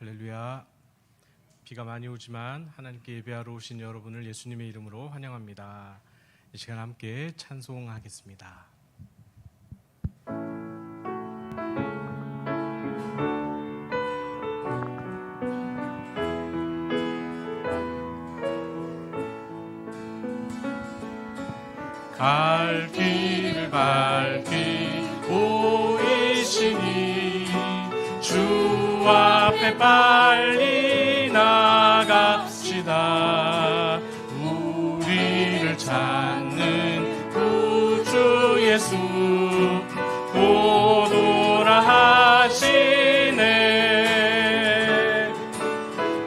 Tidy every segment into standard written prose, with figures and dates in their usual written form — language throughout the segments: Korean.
할렐루야. 비가 많이 오지만 하나님께 예배하러 오신 여러분을 예수님의 이름으로 환영합니다. 이 시간 함께 찬송하겠습니다. 갈 길을 밝히 보이시니 주 앞에 빨리 나갑시다. 우리를 찾는 구주 예수 곧 오라 하시네.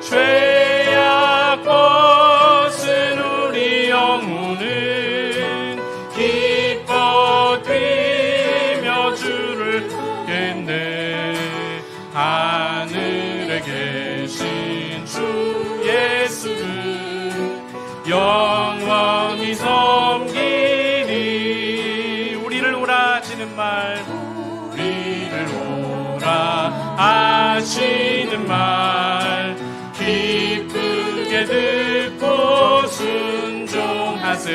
죄악 벗은 우리 영혼은 기뻐 뛰며 주를 보겠네. 하늘에 계신 주 예수를 영원히 섬기리. 우리를 오라 하시는 말, 우리를 오라 하시는 말 기쁘게 듣고 순종하세.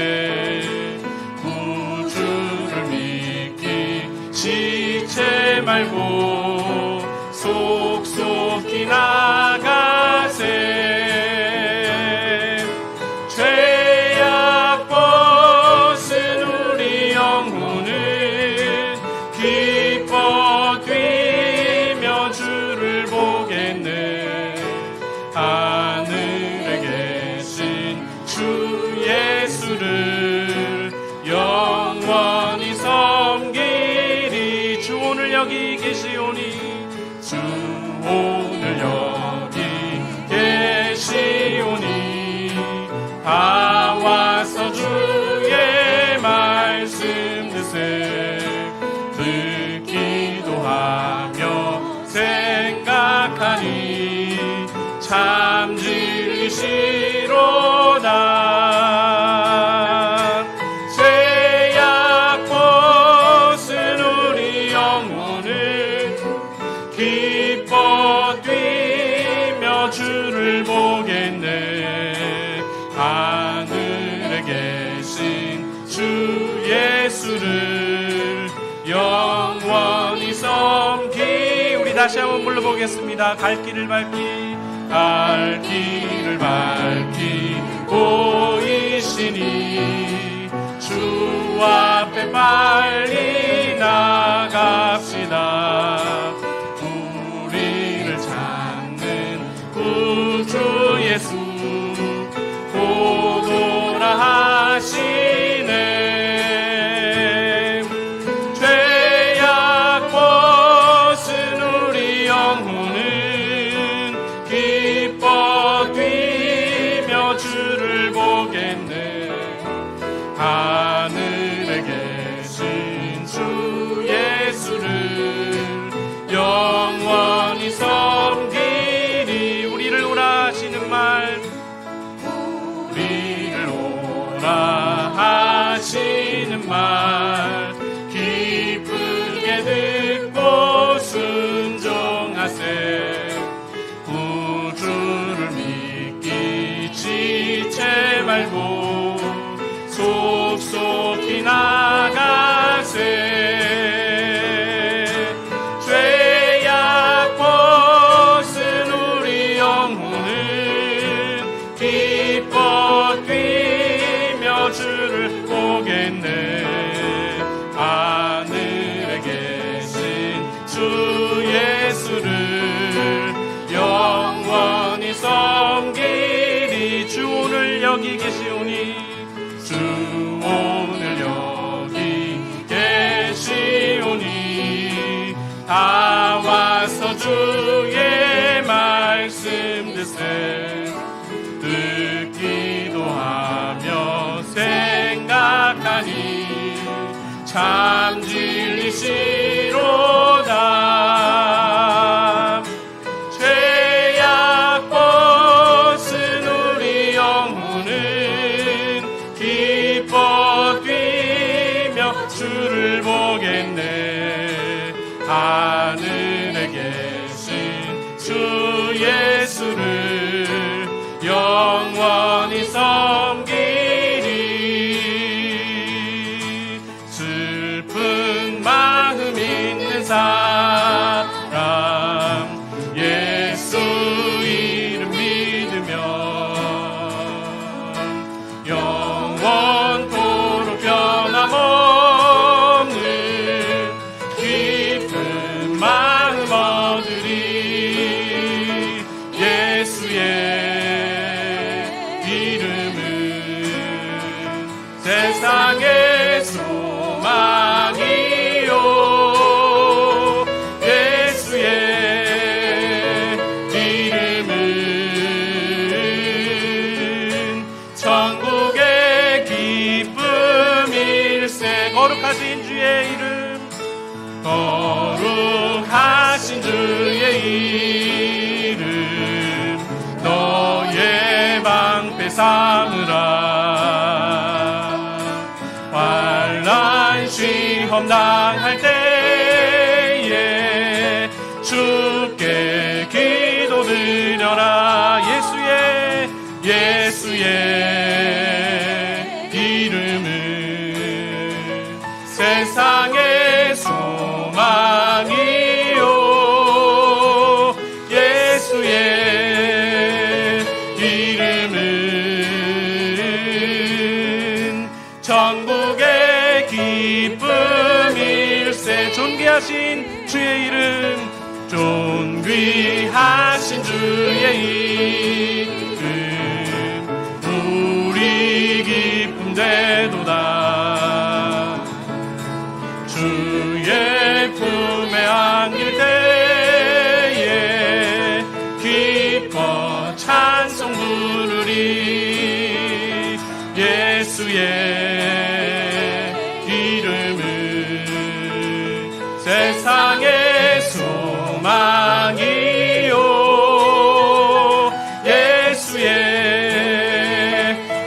구주를 믿기 지체 말고 속속히 나가세. 죄악 벗은 우리 영혼은 기뻐 뛰며 주를 보겠네. 하늘에 계신 주 예수를 영원히 섬기리. 주 오늘 여기 계시오니, 주 오늘 여기 계시오니 다 와서 주의 말씀 드세. 듣기도 하며 생각하니 참 진리시로다. 죄악 벗은 우리 영혼을 기뻐 뛰며 주를 보겠네. 하늘에 계신 주 예수를 영원히 섬기. 우리 다시 한번 불러보겠습니다. 갈 길을 밝히, 갈 길을 밝히 보이시니 주 앞에 빨리 나갑시다. 우리를 찾는 구주 예수 곧 오라 하시네. 죄악 벗은 우리 영혼은 기뻐 뛰며 주를 보겠네. 하늘에 계신 주 예수를 영원히 섬기리. 우리를 오라 하시는 말, 우리를 오라 하시는 말 기쁘게 듣고 순종하세. 구주를 믿기 지체 말고 속속히 나가세. 죄악 벗은 우리 영혼은 기뻐 뛰며 주를 보겠네. 하늘에 계신 주 예수를 영원히 섬기리. 주 오늘 여기 계시오니, 주 오늘 여기 계시오니 다 와서 주의 말씀 드세. 듣기도 하며 생각하니 참 진리시로다. 죄악 벗은 우리 영혼은 기뻐 뛰며 주를 보겠네. 하늘에 계신 주 거룩하신 주의 이름, 거룩하신 주의 이름, 너의 방패 삼으라. 환난 시험 당할 때에 주께 기도드려라. 예수의 이름은 세상의 소망이요, 예수의 이름은 천국의 기쁨일세. 존귀하신 주의 이름, 존귀하신 주의 이름, 우리 기쁨 되도다. 주의 품에 안길 때에 기뻐 찬송 부르리. 예수의 이름은 세상의 소망이요, 예수의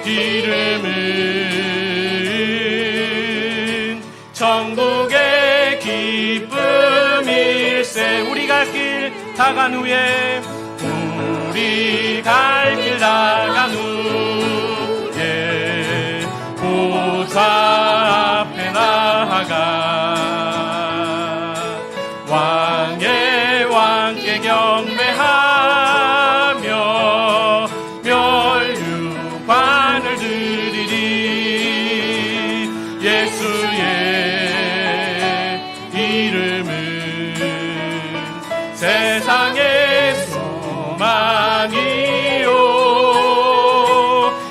이름은 천국의 기쁨일세. 우리 갈 길 다간 후에, 우리 갈 길 다간 후에 보좌 앞에 나아가 왕의 왕께 경배하며 멸류관을 드리리. 예수의 이름은 세상의 소망이요,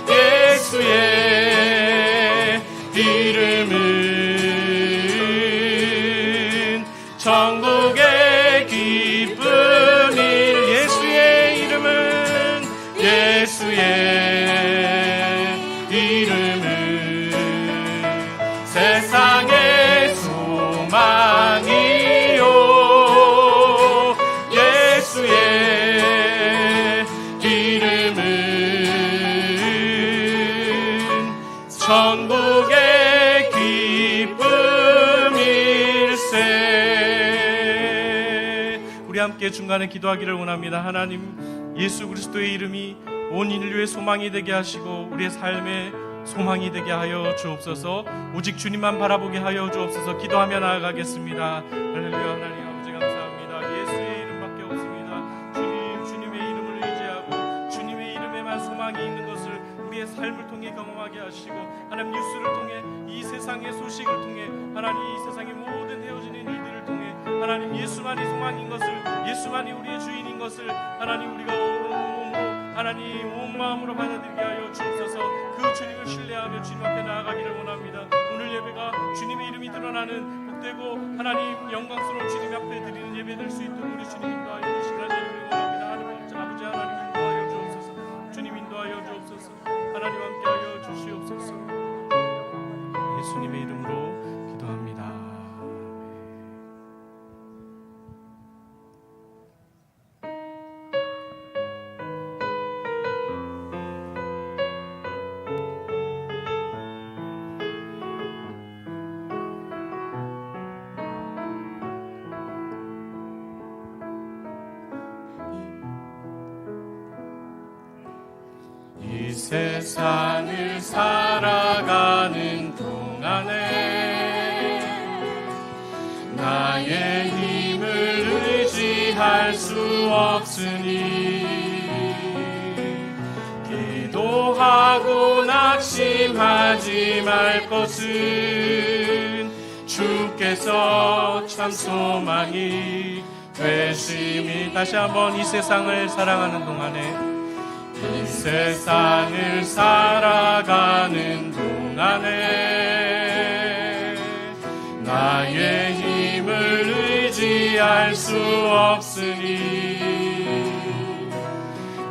예수의 이름은 천국의 기쁨일. 예수의 이름은, 예수의 이름은 세상의 소망이요, 예수의 이름은 천국의 기쁨일세. 우리 함께 중간에 기도하기를 원합니다. 하나님, 예수 그리스도의 이름이 온 인류의 소망이 되게 하시고 우리의 삶의 소망이 되게 하여 주옵소서. 오직 주님만 바라보게 하여 주옵소서. 기도하며 나아가겠습니다. 할렐루야. 하나님 아버지 감사합니다. 예수의 이름밖에 없습니다. 주님의 이름을 의지하고 주님의 이름에만 소망이 있는 것을 우리의 삶을 통해 경험하게 하시고, 하나님 뉴스를 통해, 이 세상의 소식을 통해, 하나님 이 세상의 모든 헤어지는 일들을 통해 하나님 예수만이 소망인 것을, 예수만이 우리의 주인인 것을 하나님 우리가 하나님 온 마음으로 받아들이게 하여 주옵소서. 그 주님을 신뢰하며 주님 앞에 나아가기를 원합니다. 오늘 예배가 주님의 이름이 드러나는 복되고 하나님 영광스러운 주님 앞에 드리는 예배 될 수 있도록 우리 주님 인도하여 주시기를 원합니다. 하나님 아버지, 하나님 인도하여 주옵소서. 주님 인도하여 주옵소서. 하나님 함께하여 주시옵소서. 예수님의 이름으로 기도합니다. 이 세상을 살아가는 동안에 나의 힘을 의지할 수 없으니 기도하고 낙심하지 말 것은 주께서 참 소망이 되심이. 다시 한번 이 세상을 살아가는 동안에, 이 세상을 살아가는 동안에 나의 힘을 의지할 수 없으니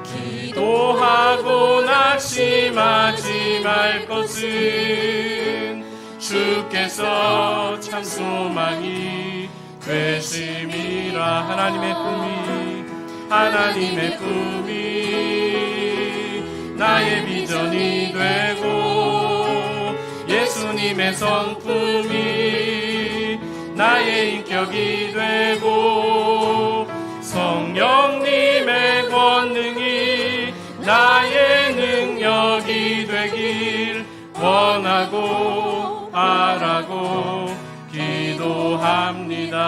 기도하고 낙심하지 말 것은 주께서 참 소망이 되심이라. 하나님의 꿈이 나의 비전이 되고 예수님의 성품이 나의 인격이 되고 성령님의 권능이 나의 능력이 되길 원하고 바라고 기도합니다.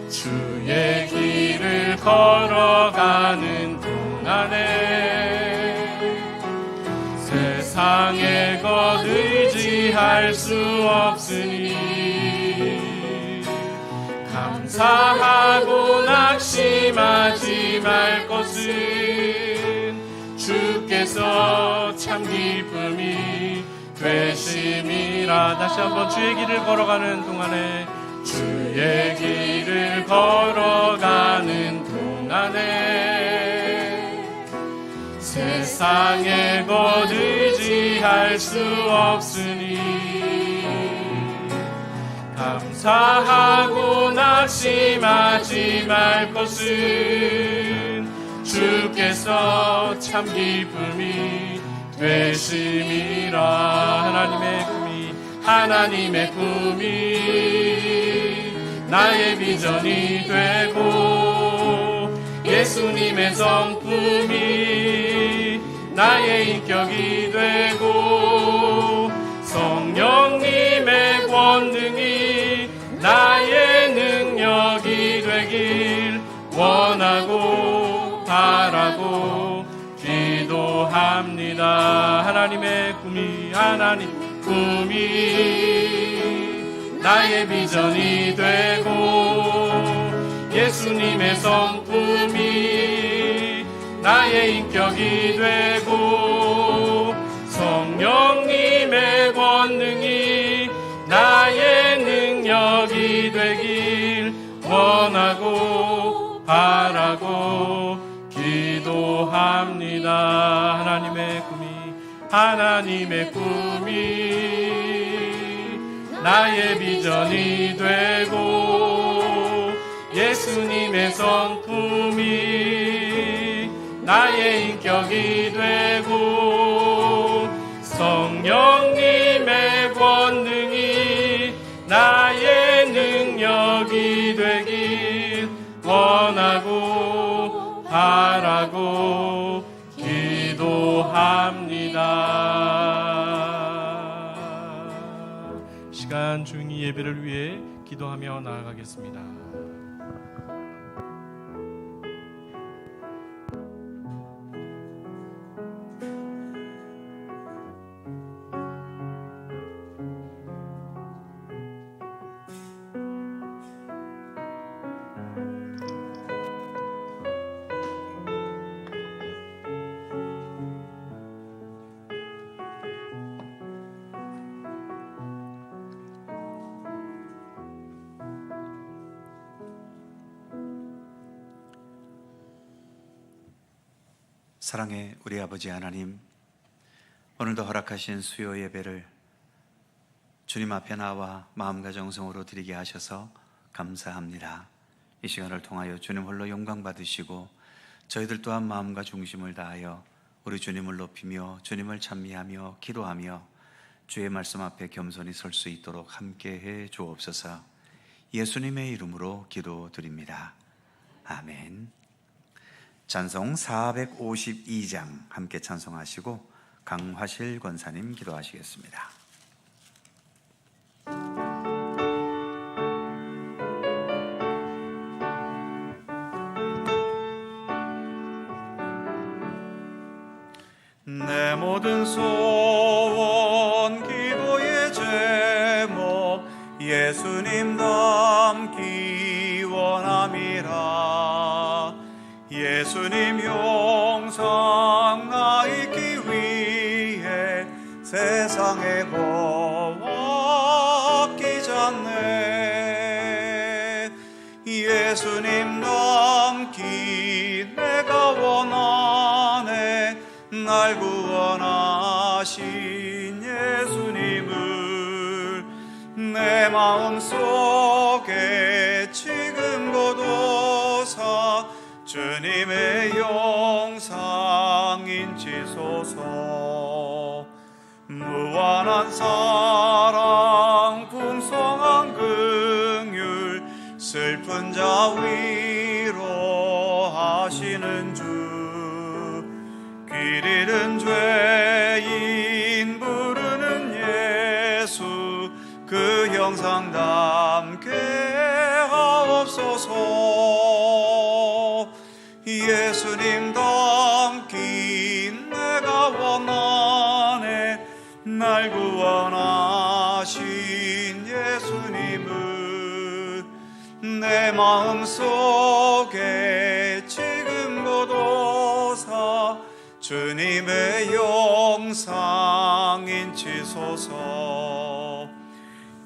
주의 길을 걸어가는 동안에 세상의 것 의지할 수 없으니 감사하고 낙심하지 말 것은 주께서 참 기쁨이 되심이라. 다시 한번 주의 길을 걸어가는 동안에 주의 길을 걸어가는 동안에 세상의 것 의지할 수 없으니 감사하고 낙심하지 말 것은 주께서 참 기쁨이 되심이라. 하나님의 꿈이 나의 비전이 되고 예수님의 성품이 나의 인격이 되고 성령님의 권능이 나의 능력이 되길 원하고 바라고 기도합니다. 하나님의 꿈이 나의 비전이 되고 예수님의 성품이 나의 인격이 되고 성령님의 권능이 나의 능력이 되길 원하고 바라고 기도합니다. 하나님의 꿈이 나의 비전이 되고 예수님의 성품이 나의 인격이 되고 성령님의 권능이 나의 능력이 되길 원하고 바라고 기도합니다. 시간 조용히 예배를 위해 기도하며 나아가겠습니다. 사랑의 우리 아버지 하나님, 오늘도 허락하신 수요 예배를 주님 앞에 나와 마음과 정성으로 드리게 하셔서 감사합니다. 이 시간을 통하여 주님 홀로 영광 받으시고 저희들 또한 마음과 중심을 다하여 우리 주님을 높이며 주님을 찬미하며 기도하며 주의 말씀 앞에 겸손히 설 수 있도록 함께해 주옵소서. 예수님의 이름으로 기도드립니다. 아멘. 찬송 452장 함께 찬송하시고 강화실 권사님 기도하시겠습니다. 내 모든 소원 기도의 제목 예수님 닮기 원함이라. 예수님 형상 나 있기 위해 세상에 거하기잖네. 예수님 닮기 내가 원하네. 날 구원하신 예수님 마음 속에 지금 고도사 주님의 영상 인치소서. 무한한 사랑 풍성한 긍휼 슬픈 자 위로하시는 주. 길 잃은 죄인 부르는 예수 그 형상 담게 하옵소서. 예수님 닮긴 내가 원하네. 날 구원하신 예수님을 내 마음 속에 지금 고도사 주님의 영상 인치소서.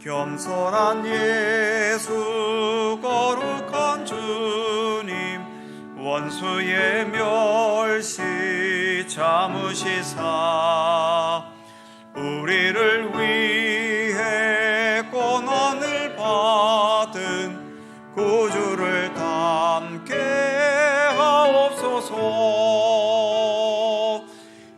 겸손한 예수 거룩한 주님 원수의 멸시 참으시사 우리를 위해 고난을 받은 구주를 담게 하옵소서.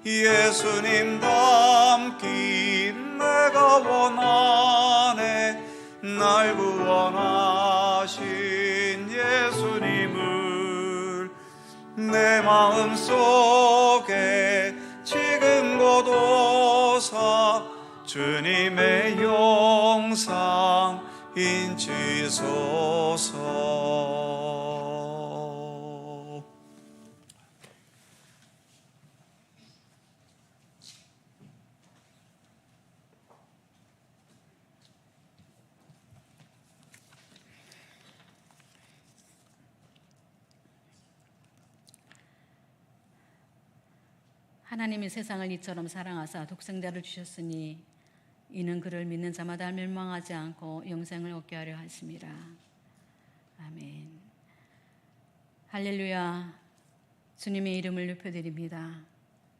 예수님 닮긴 내가 원하네. 날 구원하신 예수님을 내 마음 속에 지금 고도사 주님의 영상 인치소서. 하나님이 세상을 이처럼 사랑하사 독생자를 주셨으니 이는 그를 믿는 자마다 멸망하지 않고 영생을 얻게 하려 하심이라. 아멘. 할렐루야. 주님의 이름을 높여드립니다.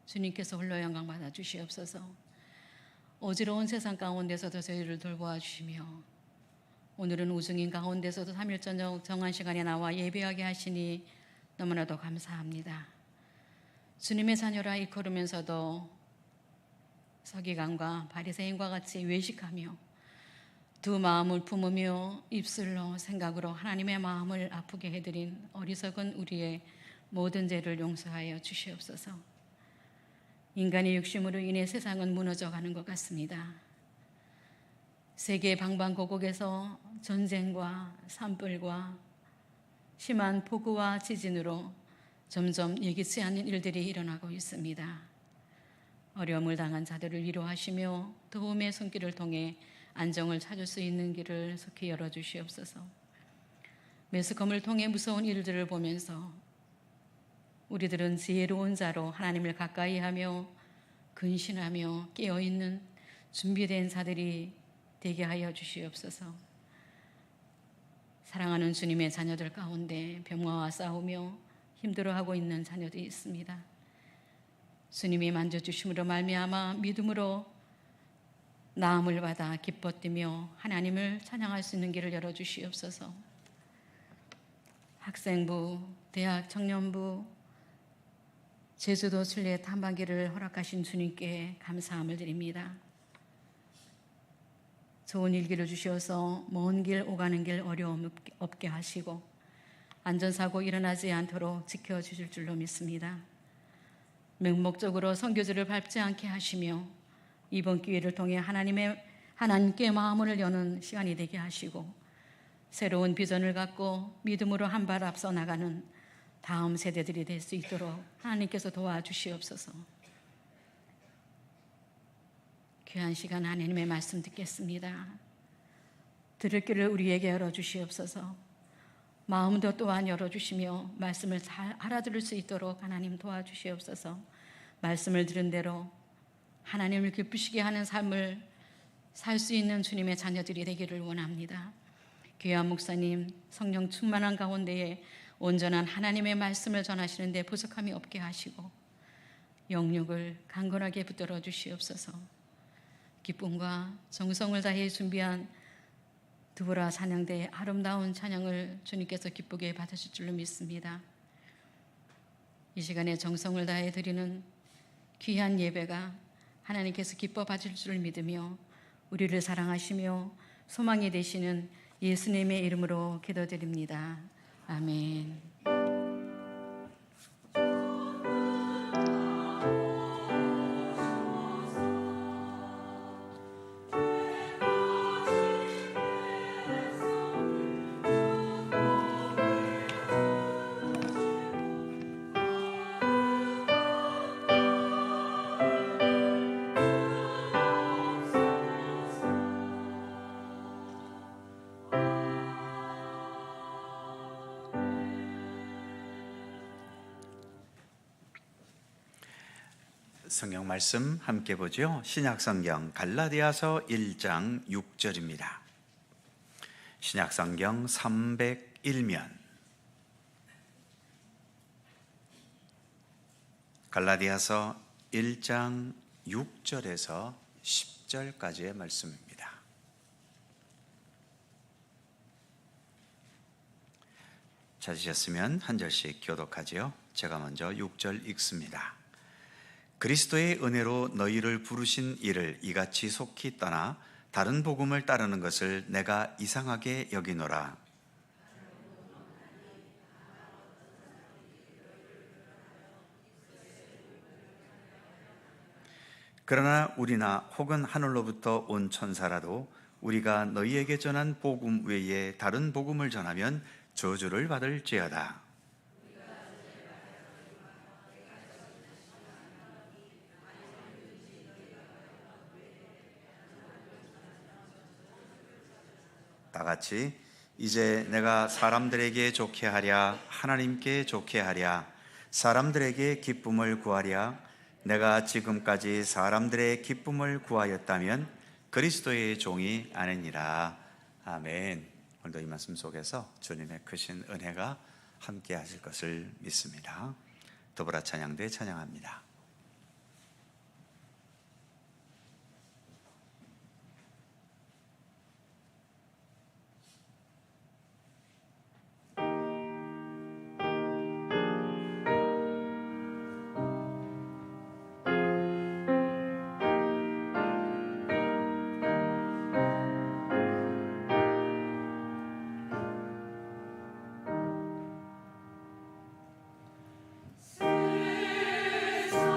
주님께서 홀로 영광 받아 주시옵소서. 어지러운 세상 가운데서도 저희를 돌보아 주시며 오늘은 우중인 가운데서도 3일 저녁 정한 시간에 나와 예배하게 하시니 너무나도 감사합니다. 주님의 자녀라 일컬으면서도 서기관과 바리새인과 같이 외식하며 두 마음을 품으며 입술로 생각으로 하나님의 마음을 아프게 해드린 어리석은 우리의 모든 죄를 용서하여 주시옵소서. 인간의 욕심으로 인해 세상은 무너져가는 것 같습니다. 세계 방방곡곡에서 전쟁과 산불과 심한 폭우와 지진으로 점점 예기치 않은 일들이 일어나고 있습니다. 어려움을 당한 자들을 위로하시며 도움의 손길을 통해 안정을 찾을 수 있는 길을 속히 열어주시옵소서. 매스컴을 통해 무서운 일들을 보면서 우리들은 지혜로운 자로 하나님을 가까이 하며 근신하며 깨어있는 준비된 자들이 되게 하여 주시옵소서. 사랑하는 주님의 자녀들 가운데 병마와 싸우며 힘들어하고 있는 자녀들이 있습니다. 주님이 만져주심으로 말미암아 믿음으로 나음을 받아 기뻐 뛰며 하나님을 찬양할 수 있는 길을 열어주시옵소서. 학생부, 대학 청년부, 제주도 순례 탐방기를 허락하신 주님께 감사함을 드립니다. 좋은 일기를 주셔서 먼 길 오가는 길 어려움 없게 하시고 안전사고 일어나지 않도록 지켜주실 줄로 믿습니다. 맹목적으로 선교지를 밟지 않게 하시며 이번 기회를 통해 하나님께 마음을 여는 시간이 되게 하시고 새로운 비전을 갖고 믿음으로 한 발 앞서 나가는 다음 세대들이 될 수 있도록 하나님께서 도와주시옵소서. 귀한 시간 하나님의 말씀 듣겠습니다. 들을 길을 우리에게 열어주시옵소서. 마음도 또한 열어주시며 말씀을 잘 알아들을 수 있도록 하나님 도와주시옵소서. 말씀을 들은 대로 하나님을 기쁘시게 하는 삶을 살 수 있는 주님의 자녀들이 되기를 원합니다. 귀한 목사님 성령 충만한 가운데에 온전한 하나님의 말씀을 전하시는 데 부족함이 없게 하시고 영육을 강건하게 붙들어 주시옵소서. 기쁨과 정성을 다해 준비한 드보라 찬양대의 아름다운 찬양을 주님께서 기쁘게 받으실 줄로 믿습니다. 이 시간에 정성을 다해 드리는 귀한 예배가 하나님께서 기뻐 받으실 줄 믿으며 우리를 사랑하시며 소망이 되시는 예수님의 이름으로 기도드립니다. 아멘. 성경 말씀 함께 보죠. 신약성경 갈라디아서 1장 6절입니다. 신약성경 301면 갈라디아서 1장 6절에서 10절까지의 말씀입니다. 찾으셨으면 한 절씩 교독하지요. 제가 먼저 6절 읽습니다. 그리스도의 은혜로 너희를 부르신 이를 이같이 속히 떠나 다른 복음을 따르는 것을 내가 이상하게 여기노라. 그러나 우리나 혹은 하늘로부터 온 천사라도 우리가 너희에게 전한 복음 외에 다른 복음을 전하면 저주를 받을지어다. 다 같이 이제 내가 사람들에게 좋게 하랴 하나님께 좋게 하랴 사람들에게 기쁨을 구하랴 내가 지금까지 사람들의 기쁨을 구하였다면 그리스도의 종이 아니니라. 아멘. 오늘도 이 말씀 속에서 주님의 크신 은혜가 함께 하실 것을 믿습니다. 더불어 찬양대 찬양합니다. 세상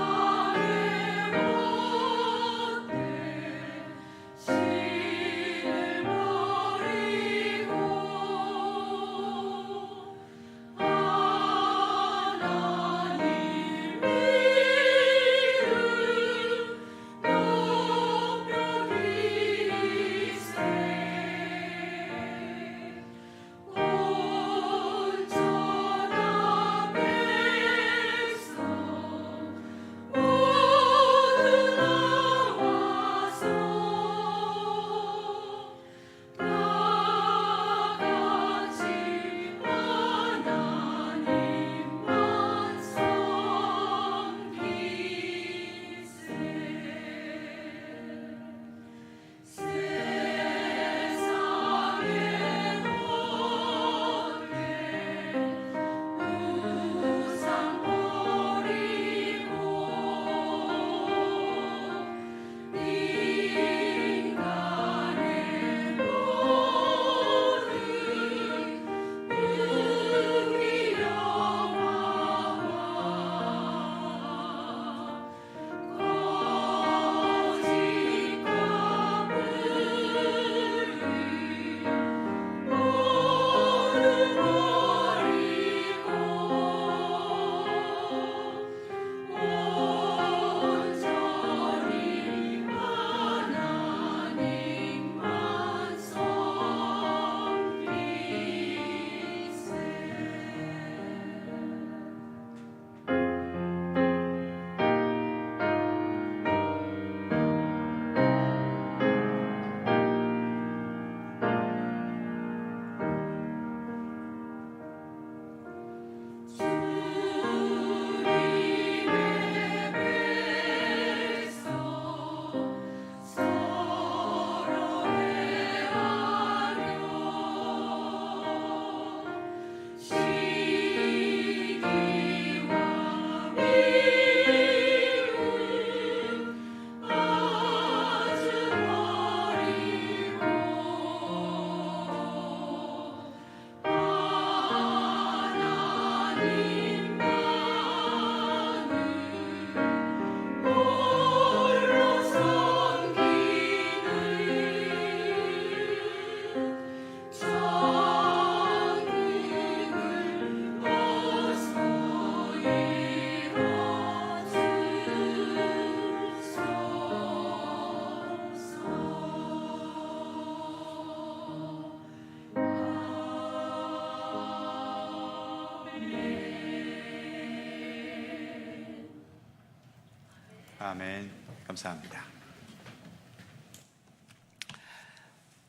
아멘. 감사합니다.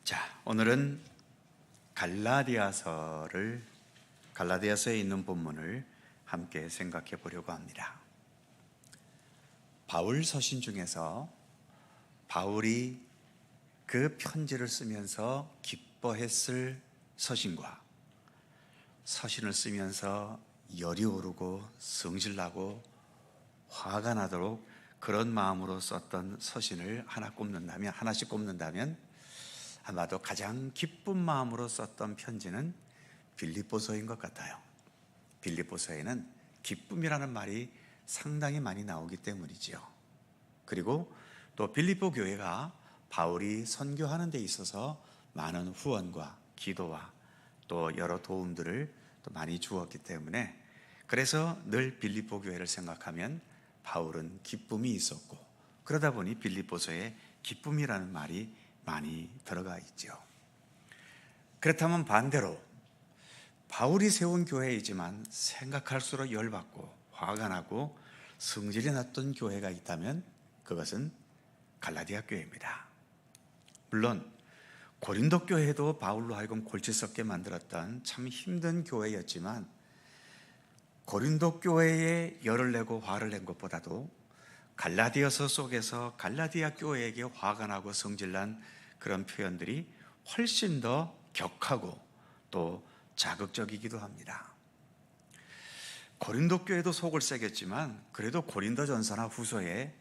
자, 오늘은 갈라디아서에 있는 본문을 함께 생각해 보려고 합니다. 바울 서신 중에서 바울이 그 편지를 쓰면서 기뻐했을 서신과 서신을 쓰면서 열이 오르고 성질나고 화가 나도록 그런 마음으로 썼던 서신을 하나씩 꼽는다면 아마도 가장 기쁜 마음으로 썼던 편지는 빌립보서인 것 같아요. 빌립보서에는 기쁨이라는 말이 상당히 많이 나오기 때문이지요. 그리고 또 빌립보 교회가 바울이 선교하는 데 있어서 많은 후원과 기도와 또 여러 도움들을 또 많이 주었기 때문에, 그래서 늘 빌립보 교회를 생각하면 바울은 기쁨이 있었고, 그러다 보니 빌립보서에 기쁨이라는 말이 많이 들어가 있죠. 그렇다면 반대로 바울이 세운 교회이지만 생각할수록 열받고 화가 나고 성질이 났던 교회가 있다면 그것은 갈라디아 교회입니다. 물론 고린도 교회도 바울로 하여금 골치 썩게 만들었던 참 힘든 교회였지만, 고린도 교회에 열을 내고 화를 낸 것보다도 갈라디아서 속에서 갈라디아 교회에게 화가 나고 성질난 그런 표현들이 훨씬 더 격하고 또 자극적이기도 합니다. 고린도 교회도 속을 새겼지만 그래도 고린도전서나 후서에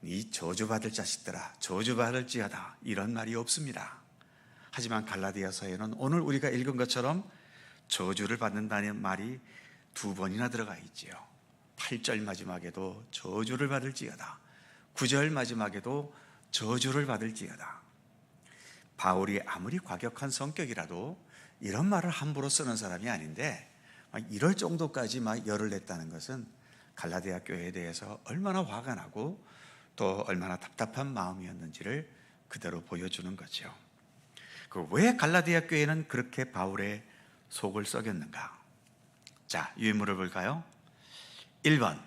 네 저주받을 자식들아 저주받을지어다 이런 말이 없습니다. 하지만 갈라디아서에는 오늘 우리가 읽은 것처럼 저주를 받는다는 말이 2번이나 들어가 있지요. 8절 마지막에도 저주를 받을지어다, 9절 마지막에도 저주를 받을지어다. 바울이 아무리 과격한 성격이라도 이런 말을 함부로 쓰는 사람이 아닌데 이럴 정도까지 막 열을 냈다는 것은 갈라디아 교회에 대해서 얼마나 화가 나고 또 얼마나 답답한 마음이었는지를 그대로 보여주는 거죠. 왜 갈라디아 교회는 그렇게 바울의 속을 썩였는가? 자, 유인물을 볼까요? 1번,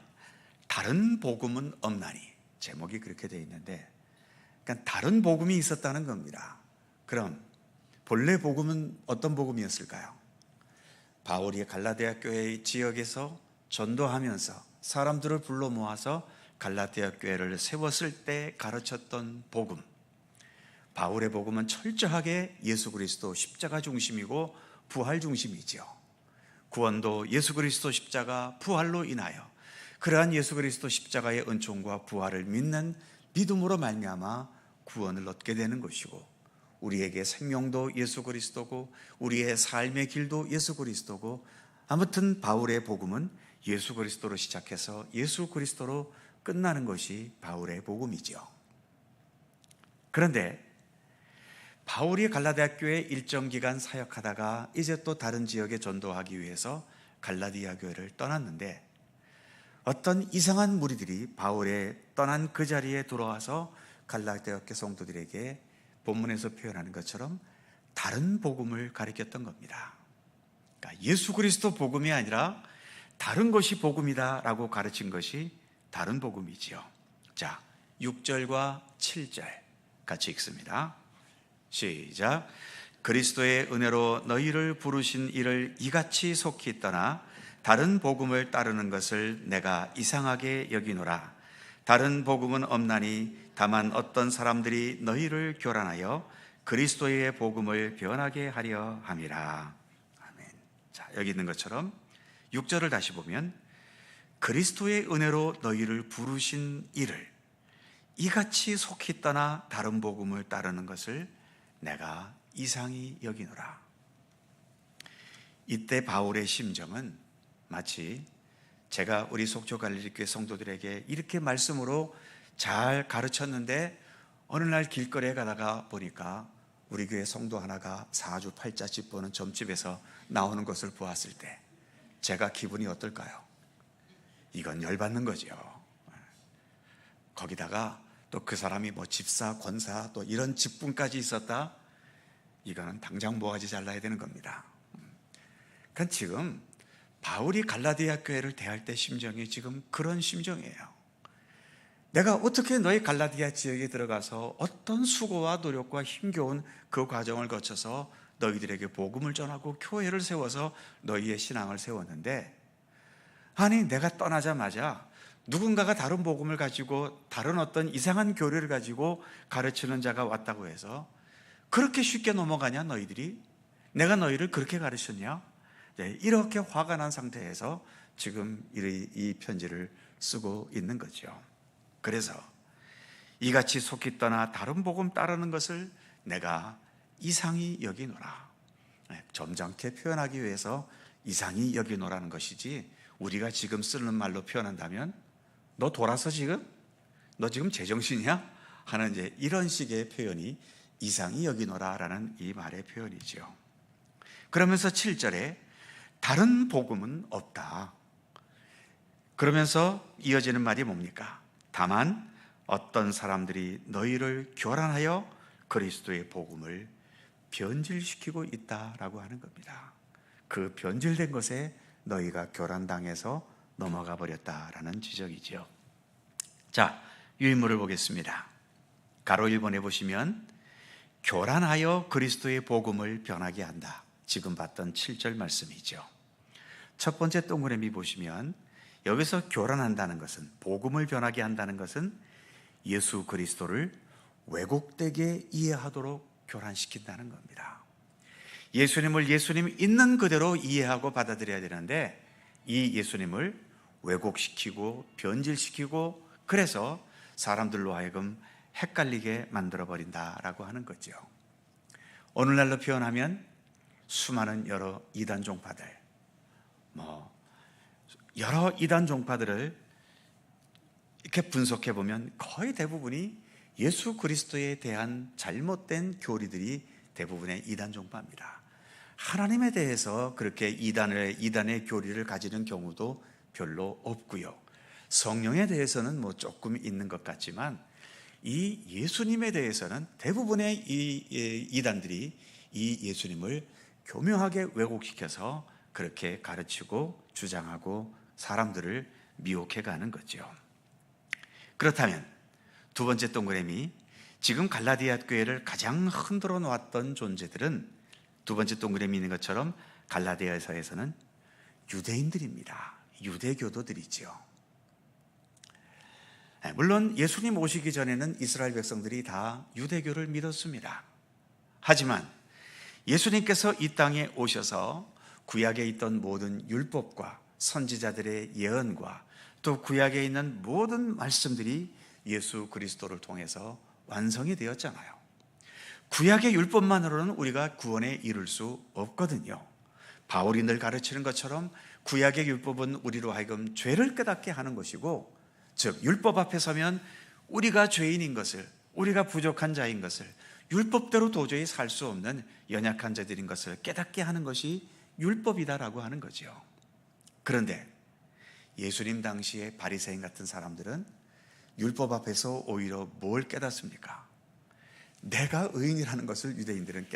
다른 복음은 없나니. 제목이 그렇게 되어 있는데, 그러니까 다른 복음이 있었다는 겁니다. 그럼 본래 복음은 어떤 복음이었을까요? 바울이 갈라디아 교회 지역에서 전도하면서 사람들을 불러 모아서 갈라디아 교회를 세웠을 때 가르쳤던 복음. 바울의 복음은 철저하게 예수 그리스도 십자가 중심이고 부활 중심이죠. 구원도 예수 그리스도 십자가 부활로 인하여 그러한 예수 그리스도 십자가의 은총과 부활을 믿는 믿음으로 말미암아 구원을 얻게 되는 것이고, 우리에게 생명도 예수 그리스도고 우리의 삶의 길도 예수 그리스도고, 아무튼 바울의 복음은 예수 그리스도로 시작해서 예수 그리스도로 끝나는 것이 바울의 복음이죠. 그런데 바울이 갈라디아 교회에 일정 기간 사역하다가 이제 또 다른 지역에 전도하기 위해서 갈라디아 교회를 떠났는데, 어떤 이상한 무리들이 바울의 떠난 그 자리에 들어와서 갈라디아 교회 성도들에게 본문에서 표현하는 것처럼 다른 복음을 가르쳤던 겁니다. 그러니까 예수 그리스도 복음이 아니라 다른 것이 복음이다라고 가르친 것이 다른 복음이지요. 자, 6절과 7절 같이 읽습니다. 시작. 그리스도의 은혜로 너희를 부르신 이를 이같이 속히 떠나 다른 복음을 따르는 것을 내가 이상하게 여기노라. 다른 복음은 없나니 다만 어떤 사람들이 너희를 교란하여 그리스도의 복음을 변하게 하려 함이라. 아멘. 자, 여기 있는 것처럼 6절을 다시 보면 그리스도의 은혜로 너희를 부르신 이를 이같이 속히 떠나 다른 복음을 따르는 것을 내가 이상히 여기노라. 이때 바울의 심정은 마치 제가 우리 속초 갈릴리교회 성도들에게 이렇게 말씀으로 잘 가르쳤는데 어느 날 길거리에 가다가 보니까 우리 교회 성도 하나가 사주 팔자 집 보는 점집에서 나오는 것을 보았을 때 제가 기분이 어떨까요? 이건 열받는 거죠. 거기다가 또 그 사람이 뭐 집사, 권사 또 이런 직분까지 있었다? 이거는 당장 모가지 잘라야 되는 겁니다. 그러니까 지금 바울이 갈라디아 교회를 대할 때 심정이 지금 그런 심정이에요. 내가 어떻게 너희 갈라디아 지역에 들어가서 어떤 수고와 노력과 힘겨운 그 과정을 거쳐서 너희들에게 복음을 전하고 교회를 세워서 너희의 신앙을 세웠는데, 아니 내가 떠나자마자 누군가가 다른 복음을 가지고 다른 어떤 이상한 교리를 가지고 가르치는 자가 왔다고 해서 그렇게 쉽게 넘어가냐 너희들이? 내가 너희를 그렇게 가르쳤냐? 네, 이렇게 화가 난 상태에서 지금 이 편지를 쓰고 있는 거죠. 그래서 이같이 속히 떠나 다른 복음 따르는 것을 내가 이상히 여기노라. 점잖게 표현하기 위해서 이상히 여기노라는 것이지, 우리가 지금 쓰는 말로 표현한다면 너 돌아서 지금? 너 지금 제정신이야? 하는 이제 이런 식의 표현이 이상히 여기노라라는 이 말의 표현이죠. 그러면서 7절에 다른 복음은 없다. 그러면서 이어지는 말이 뭡니까? 다만 어떤 사람들이 너희를 교란하여 그리스도의 복음을 변질시키고 있다라고 하는 겁니다. 그 변질된 것에 너희가 교란당해서 넘어가 버렸다라는 지적이죠. 자, 유인물을 보겠습니다. 가로 1번에 보시면 교란하여 그리스도의 복음을 변하게 한다. 지금 봤던 7절 말씀이죠. 첫 번째 동그라미 보시면 여기서 교란한다는 것은, 복음을 변하게 한다는 것은 예수 그리스도를 왜곡되게 이해하도록 교란시킨다는 겁니다. 예수님을 예수님 있는 그대로 이해하고 받아들여야 되는데 이 예수님을 왜곡시키고 변질시키고 그래서 사람들로 하여금 헷갈리게 만들어버린다라고 하는 거죠. 오늘날로 표현하면 수많은 여러 이단 종파들, 여러 이단 종파들을 이렇게 분석해 보면 거의 대부분이 예수 그리스도에 대한 잘못된 교리들이 대부분의 이단 종파입니다. 하나님에 대해서 그렇게 이단의 교리를 가지는 경우도 별로 없고요. 성령에 대해서는 조금 있는 것 같지만 이 예수님에 대해서는 대부분의 이 이단들이 이 예수님을 교묘하게 왜곡시켜서 그렇게 가르치고 주장하고 사람들을 미혹해 가는 거죠. 그렇다면 두 번째 동그라미, 지금 갈라디아 교회를 가장 흔들어 놓았던 존재들은 두 번째 동그라미 있는 것처럼 갈라디아서에서는 유대인들입니다. 유대교도들이죠. 물론 예수님 오시기 전에는 이스라엘 백성들이 다 유대교를 믿었습니다. 하지만 예수님께서 이 땅에 오셔서 구약에 있던 모든 율법과 선지자들의 예언과 또 구약에 있는 모든 말씀들이 예수 그리스도를 통해서 완성이 되었잖아요. 구약의 율법만으로는 우리가 구원에 이를 수 없거든요. 바울이 늘 가르치는 것처럼 구약의 율법은 우리로 하여금 죄를 깨닫게 하는 것이고, 즉 율법 앞에 서면 우리가 죄인인 것을, 우리가 부족한 자인 것을, 율법대로 도저히 살 수 없는 연약한 자들인 것을 깨닫게 하는 것이 율법이다라고 하는 거죠. 그런데 예수님 당시에 바리새인 같은 사람들은 율법 앞에서 오히려 뭘 깨닫습니까? 내가 의인이라는 것을 유대인들은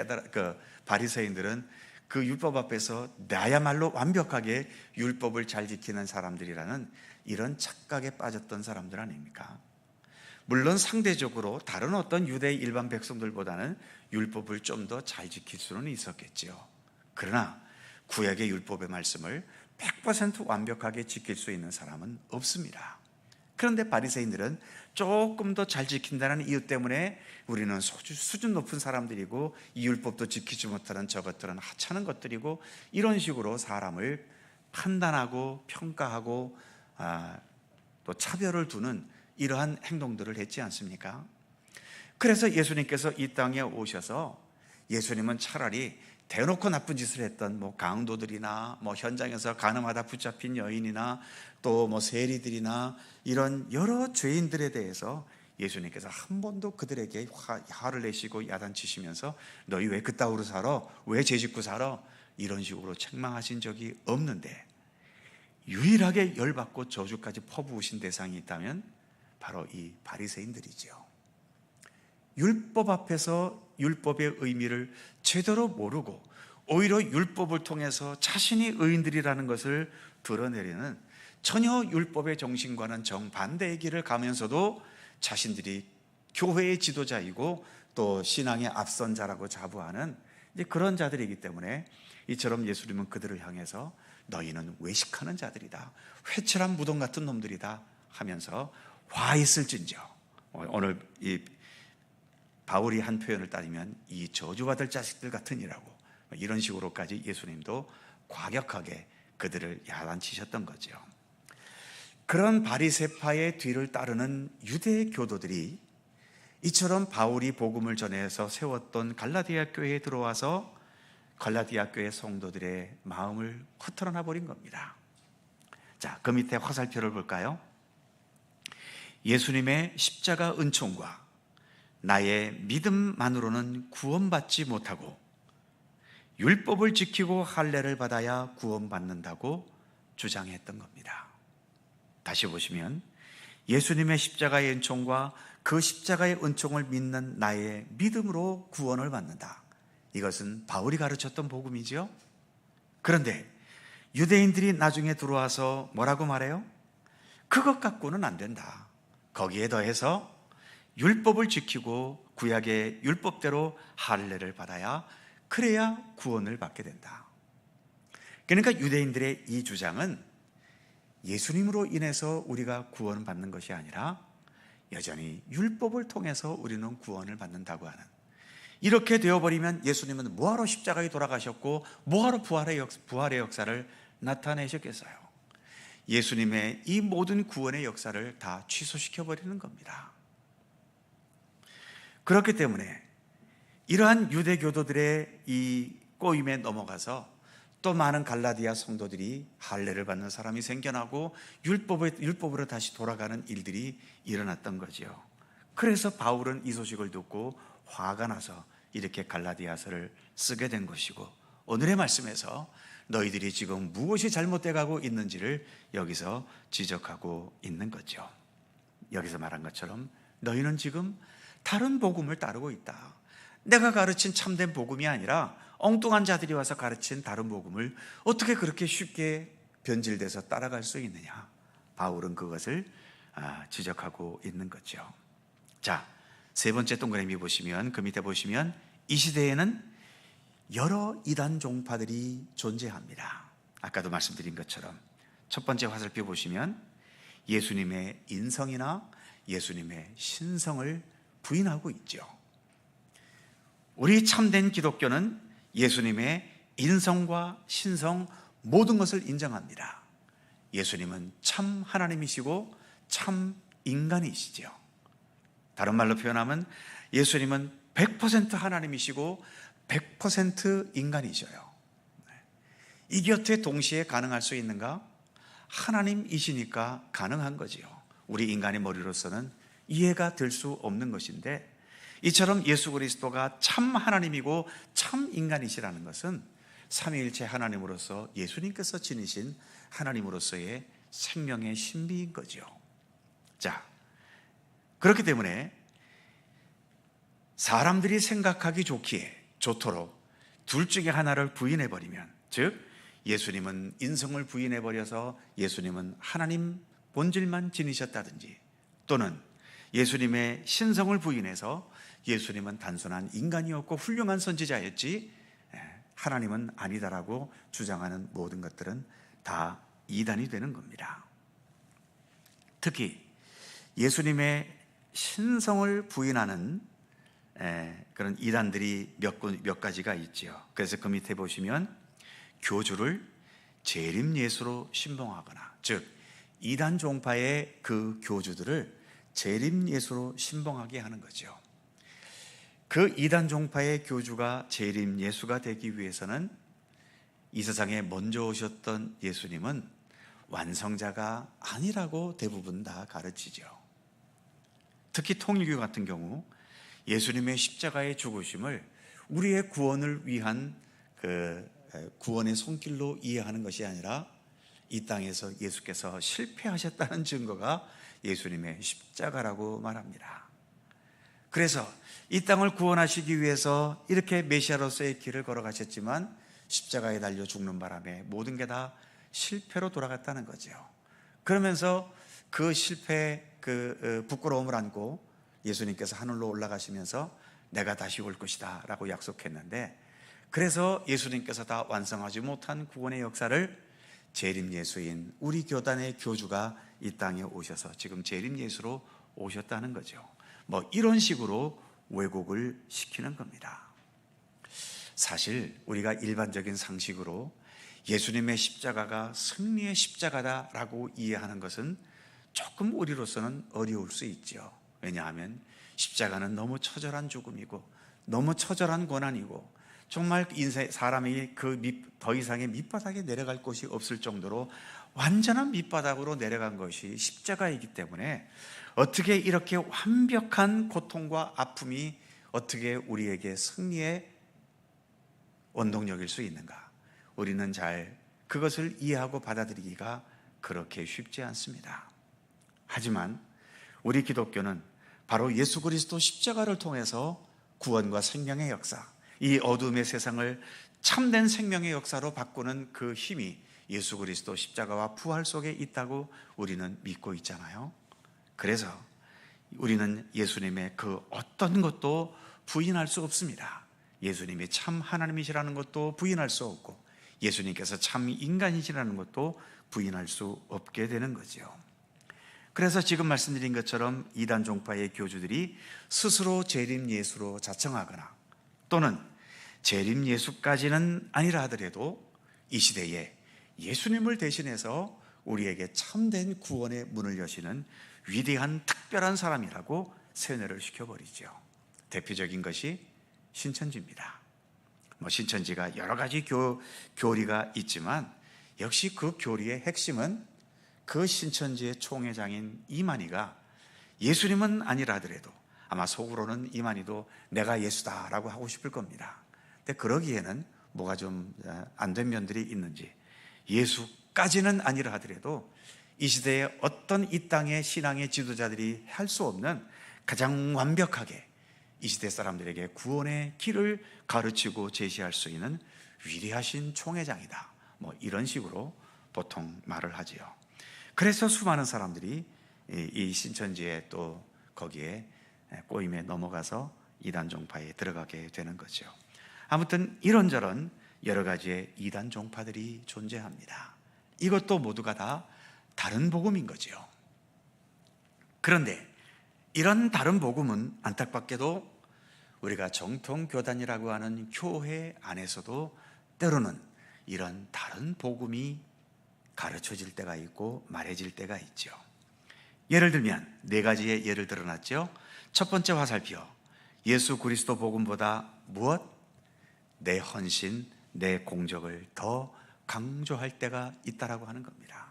바리새인들은 그 율법 앞에서 나야말로 완벽하게 율법을 잘 지키는 사람들이라는 이런 착각에 빠졌던 사람들 아닙니까? 물론 상대적으로 다른 어떤 유대 일반 백성들보다는 율법을 좀 더 잘 지킬 수는 있었겠죠. 그러나 구약의 율법의 말씀을 100% 완벽하게 지킬 수 있는 사람은 없습니다. 그런데 바리새인들은 조금 더 잘 지킨다는 이유 때문에 우리는 수준 높은 사람들이고 이 율법도 지키지 못하는 저것들은 하찮은 것들이고, 이런 식으로 사람을 판단하고 평가하고 또 차별을 두는 이러한 행동들을 했지 않습니까? 그래서 예수님께서 이 땅에 오셔서 예수님은 차라리 대놓고 나쁜 짓을 했던 강도들이나 현장에서 가늠하다 붙잡힌 여인이나 또 세리들이나 이런 여러 죄인들에 대해서 예수님께서 한 번도 그들에게 화를 내시고 야단치시면서 너희 왜 그따위로 살아? 왜 죄짓고 살아? 이런 식으로 책망하신 적이 없는데, 유일하게 열받고 저주까지 퍼부으신 대상이 있다면 바로 이 바리새인들이죠. 율법 앞에서 율법의 의미를 제대로 모르고 오히려 율법을 통해서 자신이 의인들이라는 것을 드러내려는 전혀 율법의 정신과는 정반대의 길을 가면서도 자신들이 교회의 지도자이고 또 신앙의 앞선 자라고 자부하는 이제 그런 자들이기 때문에 이처럼 예수님은 그들을 향해서 너희는 외식하는 자들이다, 회칠한 무덤 같은 놈들이다 하면서 화 있을진저, 오늘 이 바울이 한 표현을 따지면 이 저주받을 자식들 같으니라고, 이런 식으로까지 예수님도 과격하게 그들을 야단치셨던 거죠. 그런 바리새파의 뒤를 따르는 유대 교도들이 이처럼 바울이 복음을 전해서 세웠던 갈라디아 교회에 들어와서 갈라디아 교회 성도들의 마음을 흩어놔 버린 겁니다. 자, 그 밑에 화살표를 볼까요? 예수님의 십자가 은총과 나의 믿음만으로는 구원받지 못하고 율법을 지키고 할례를 받아야 구원받는다고 주장했던 겁니다. 다시 보시면 예수님의 십자가의 은총과 그 십자가의 은총을 믿는 나의 믿음으로 구원을 받는다. 이것은 바울이 가르쳤던 복음이죠. 그런데 유대인들이 나중에 들어와서 뭐라고 말해요? 그것 갖고는 안 된다. 거기에 더해서 율법을 지키고 구약의 율법대로 할례를 받아야 그래야 구원을 받게 된다. 그러니까 유대인들의 이 주장은 예수님으로 인해서 우리가 구원을 받는 것이 아니라 여전히 율법을 통해서 우리는 구원을 받는다고 하는, 이렇게 되어버리면 예수님은 뭐하러 십자가에 돌아가셨고 뭐하러 부활의 역사를 나타내셨겠어요? 예수님의 이 모든 구원의 역사를 다 취소시켜버리는 겁니다. 그렇기 때문에 이러한 유대교도들의 이 꼬임에 넘어가서 또 많은 갈라디아 성도들이 할례를 받는 사람이 생겨나고 율법으로 다시 돌아가는 일들이 일어났던 거죠. 그래서 바울은 이 소식을 듣고 화가 나서 이렇게 갈라디아서를 쓰게 된 것이고, 오늘의 말씀에서 너희들이 지금 무엇이 잘못돼 가고 있는지를 여기서 지적하고 있는 거죠. 여기서 말한 것처럼 너희는 지금 다른 복음을 따르고 있다. 내가 가르친 참된 복음이 아니라 엉뚱한 자들이 와서 가르친 다른 복음을 어떻게 그렇게 쉽게 변질돼서 따라갈 수 있느냐. 바울은 그것을 지적하고 있는 거죠. 자, 세 번째 동그라미 보시면, 그 밑에 보시면 이 시대에는 여러 이단 종파들이 존재합니다. 아까도 말씀드린 것처럼 첫 번째 화살표 보시면 예수님의 인성이나 예수님의 신성을 부인하고 있죠. 우리 참된 기독교는 예수님의 인성과 신성 모든 것을 인정합니다. 예수님은 참 하나님이시고 참 인간이시죠. 다른 말로 표현하면 예수님은 100% 하나님이시고 100% 인간이셔요. 이 곁에 동시에 가능할 수 있는가? 하나님이시니까 가능한 거지요. 우리 인간의 머리로서는 이해가 될 수 없는 것인데, 이처럼 예수 그리스도가 참 하나님이고 참 인간이시라는 것은 삼위일체 하나님으로서 예수님께서 지니신 하나님으로서의 생명의 신비인 거죠. 자, 그렇기 때문에 사람들이 생각하기 좋도록 둘 중에 하나를 부인해버리면, 즉 예수님은 인성을 부인해버려서 예수님은 하나님 본질만 지니셨다든지, 또는 예수님의 신성을 부인해서 예수님은 단순한 인간이었고 훌륭한 선지자였지 하나님은 아니다라고 주장하는 모든 것들은 다 이단이 되는 겁니다. 특히 예수님의 신성을 부인하는 그런 이단들이 몇 가지가 있죠. 그래서 그 밑에 보시면 교주를 재림 예수로 신봉하거나, 즉 이단 종파의 그 교주들을 재림 예수로 신봉하게 하는 거죠. 그 이단 종파의 교주가 재림 예수가 되기 위해서는 이 세상에 먼저 오셨던 예수님은 완성자가 아니라고 대부분 다 가르치죠. 특히 통일교 같은 경우 예수님의 십자가의 죽으심을 우리의 구원을 위한 그 구원의 손길로 이해하는 것이 아니라 이 땅에서 예수께서 실패하셨다는 증거가 예수님의 십자가라고 말합니다. 그래서 이 땅을 구원하시기 위해서 이렇게 메시아로서의 길을 걸어가셨지만 십자가에 달려 죽는 바람에 모든 게 다 실패로 돌아갔다는 거죠. 그러면서 그 실패 그 부끄러움을 안고 예수님께서 하늘로 올라가시면서 내가 다시 올 것이다 라고 약속했는데, 그래서 예수님께서 다 완성하지 못한 구원의 역사를 재림 예수인 우리 교단의 교주가 이 땅에 오셔서 지금 재림 예수로 오셨다는 거죠. 뭐 이런 식으로 왜곡을 시키는 겁니다. 사실 우리가 일반적인 상식으로 예수님의 십자가가 승리의 십자가다라고 이해하는 것은 조금 우리로서는 어려울 수 있죠. 왜냐하면 십자가는 너무 처절한 죽음이고 너무 처절한 고난이고 정말 사람이 더 이상의 밑바닥에 내려갈 곳이 없을 정도로 완전한 밑바닥으로 내려간 것이 십자가이기 때문에 어떻게 이렇게 완벽한 고통과 아픔이 어떻게 우리에게 승리의 원동력일 수 있는가? 우리는 잘 그것을 이해하고 받아들이기가 그렇게 쉽지 않습니다. 하지만 우리 기독교는 바로 예수 그리스도 십자가를 통해서 구원과 생명의 역사, 이 어둠의 세상을 참된 생명의 역사로 바꾸는 그 힘이 예수 그리스도 십자가와 부활 속에 있다고 우리는 믿고 있잖아요. 그래서 우리는 예수님의 그 어떤 것도 부인할 수 없습니다. 예수님이 참 하나님이시라는 것도 부인할 수 없고 예수님께서 참 인간이시라는 것도 부인할 수 없게 되는 거죠. 그래서 지금 말씀드린 것처럼 이단 종파의 교주들이 스스로 재림 예수로 자청하거나 또는 재림 예수까지는 아니라 하더라도 이 시대에 예수님을 대신해서 우리에게 참된 구원의 문을 여시는 위대한 특별한 사람이라고 세뇌를 시켜버리죠. 대표적인 것이 신천지입니다. 신천지가 여러 가지 교리가 있지만 역시 그 교리의 핵심은 그 신천지의 총회장인 이만희가 예수님은 아니라 하더라도 아마 속으로는 이만희도 내가 예수다라고 하고 싶을 겁니다. 근데 그러기에는 뭐가 좀 안 된 면들이 있는지, 예수까지는 아니라 하더라도 이 시대에 어떤 이 땅의 신앙의 지도자들이 할 수 없는 가장 완벽하게 이 시대 사람들에게 구원의 길을 가르치고 제시할 수 있는 위대하신 총회장이다, 이런 식으로 보통 말을 하지요. 그래서 수많은 사람들이 이 신천지에 또 거기에 꼬임에 넘어가서 이단 종파에 들어가게 되는 거죠. 아무튼 이런저런 여러 가지의 이단 종파들이 존재합니다. 이것도 모두가 다 다른 복음인 거죠. 그런데 이런 다른 복음은 안타깝게도 우리가 정통교단이라고 하는 교회 안에서도 때로는 이런 다른 복음이 가르쳐질 때가 있고 말해질 때가 있죠. 예를 들면 4가지의 예를 들어놨죠. 첫 번째 화살표, 예수 그리스도 복음보다 무엇? 내 헌신, 내 공적을 더 강조할 때가 있다라고 하는 겁니다.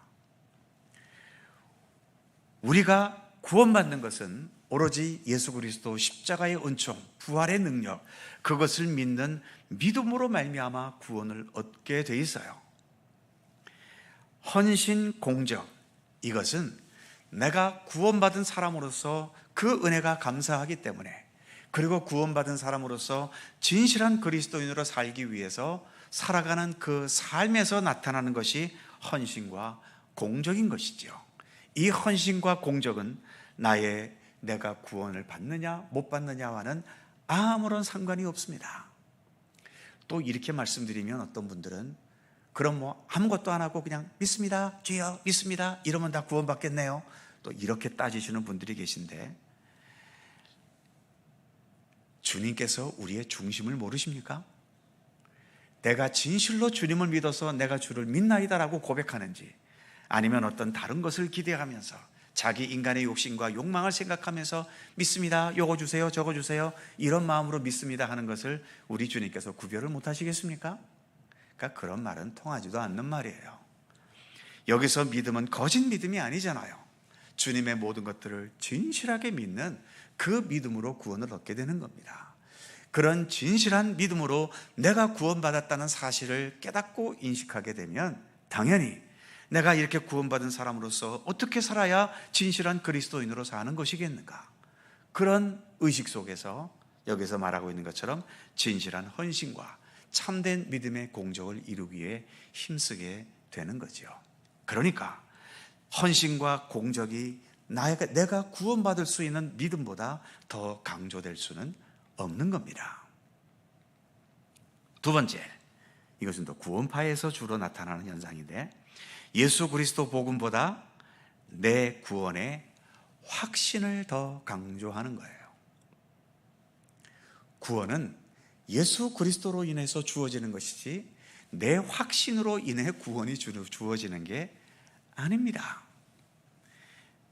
우리가 구원받는 것은 오로지 예수 그리스도 십자가의 은총, 부활의 능력, 그것을 믿는 믿음으로 말미암아 구원을 얻게 돼 있어요. 헌신, 공적, 이것은 내가 구원받은 사람으로서 그 은혜가 감사하기 때문에, 그리고 구원받은 사람으로서 진실한 그리스도인으로 살기 위해서 살아가는 그 삶에서 나타나는 것이 헌신과 공적인 것이죠. 이 헌신과 공적은 내가 구원을 받느냐 못 받느냐와는 아무런 상관이 없습니다. 또 이렇게 말씀드리면 어떤 분들은 그럼 아무것도 안 하고 그냥 믿습니다, 주여 믿습니다, 이러면 다 구원받겠네요, 또 이렇게 따지시는 분들이 계신데, 주님께서 우리의 중심을 모르십니까? 내가 진실로 주님을 믿어서 내가 주를 믿나이다라고 고백하는지, 아니면 어떤 다른 것을 기대하면서 자기 인간의 욕심과 욕망을 생각하면서 믿습니다, 요거 주세요, 저거 주세요, 이런 마음으로 믿습니다 하는 것을 우리 주님께서 구별을 못 하시겠습니까? 그러니까 그런 말은 통하지도 않는 말이에요. 여기서 믿음은 거짓 믿음이 아니잖아요. 주님의 모든 것들을 진실하게 믿는 그 믿음으로 구원을 얻게 되는 겁니다. 그런 진실한 믿음으로 내가 구원받았다는 사실을 깨닫고 인식하게 되면 당연히 내가 이렇게 구원받은 사람으로서 어떻게 살아야 진실한 그리스도인으로 사는 것이겠는가, 그런 의식 속에서 여기서 말하고 있는 것처럼 진실한 헌신과 참된 믿음의 공적을 이루기 위해 힘쓰게 되는 거죠. 그러니까 헌신과 공적이 내가 구원받을 수 있는 믿음보다 더 강조될 수는 없는 겁니다. 두 번째, 이것은 또 구원파에서 주로 나타나는 현상인데, 예수 그리스도 복음보다 내 구원의 확신을 더 강조하는 거예요. 구원은 예수 그리스도로 인해서 주어지는 것이지 내 확신으로 인해 구원이 주어지는 게 아닙니다.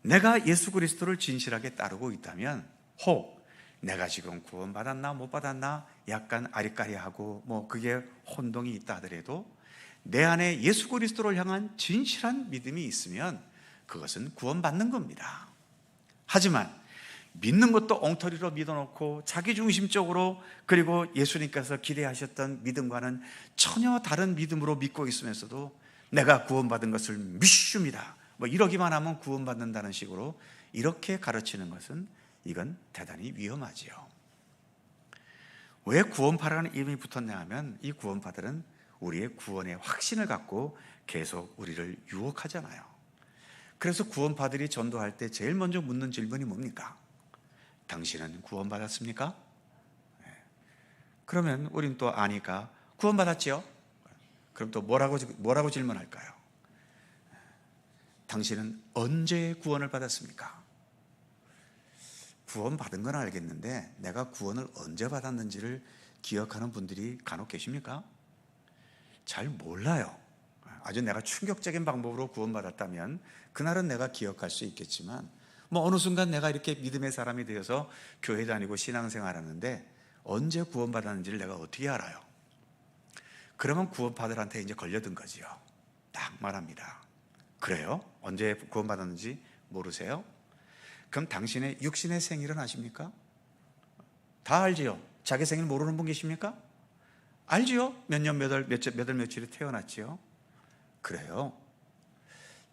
내가 예수 그리스도를 진실하게 따르고 있다면, 혹 내가 지금 구원받았나 못 받았나 약간 아리까리하고 그게 혼동이 있다 하더라도 내 안에 예수 그리스도를 향한 진실한 믿음이 있으면 그것은 구원받는 겁니다. 하지만 믿는 것도 엉터리로 믿어놓고 자기중심적으로, 그리고 예수님께서 기대하셨던 믿음과는 전혀 다른 믿음으로 믿고 있으면서도 내가 구원받은 것을 믿습니다, 이러기만 하면 구원받는다는 식으로 이렇게 가르치는 것은, 이건 대단히 위험하지요. 왜 구원파라는 이름이 붙었냐 하면, 이 구원파들은 우리의 구원의 확신을 갖고 계속 우리를 유혹하잖아요. 그래서 구원파들이 전도할 때 제일 먼저 묻는 질문이 뭡니까? 당신은 구원받았습니까? 그러면 우린 또 아니까 구원받았지요? 그럼 또 뭐라고 질문할까요? 당신은 언제 구원을 받았습니까? 구원받은 건 알겠는데 내가 구원을 언제 받았는지를 기억하는 분들이 간혹 계십니까? 잘 몰라요. 아주 내가 충격적인 방법으로 구원받았다면 그날은 내가 기억할 수 있겠지만, 어느 순간 내가 이렇게 믿음의 사람이 되어서 교회 다니고 신앙생활하는데 언제 구원받았는지를 내가 어떻게 알아요? 그러면 구원파들한테 이제 걸려든 거지요. 딱 말합니다. 그래요? 언제 구원받았는지 모르세요? 그럼 당신의 육신의 생일은 아십니까? 다 알지요? 자기 생일 모르는 분 계십니까? 알지요? 몇 년 몇 월 며칠에 태어났지요? 그래요?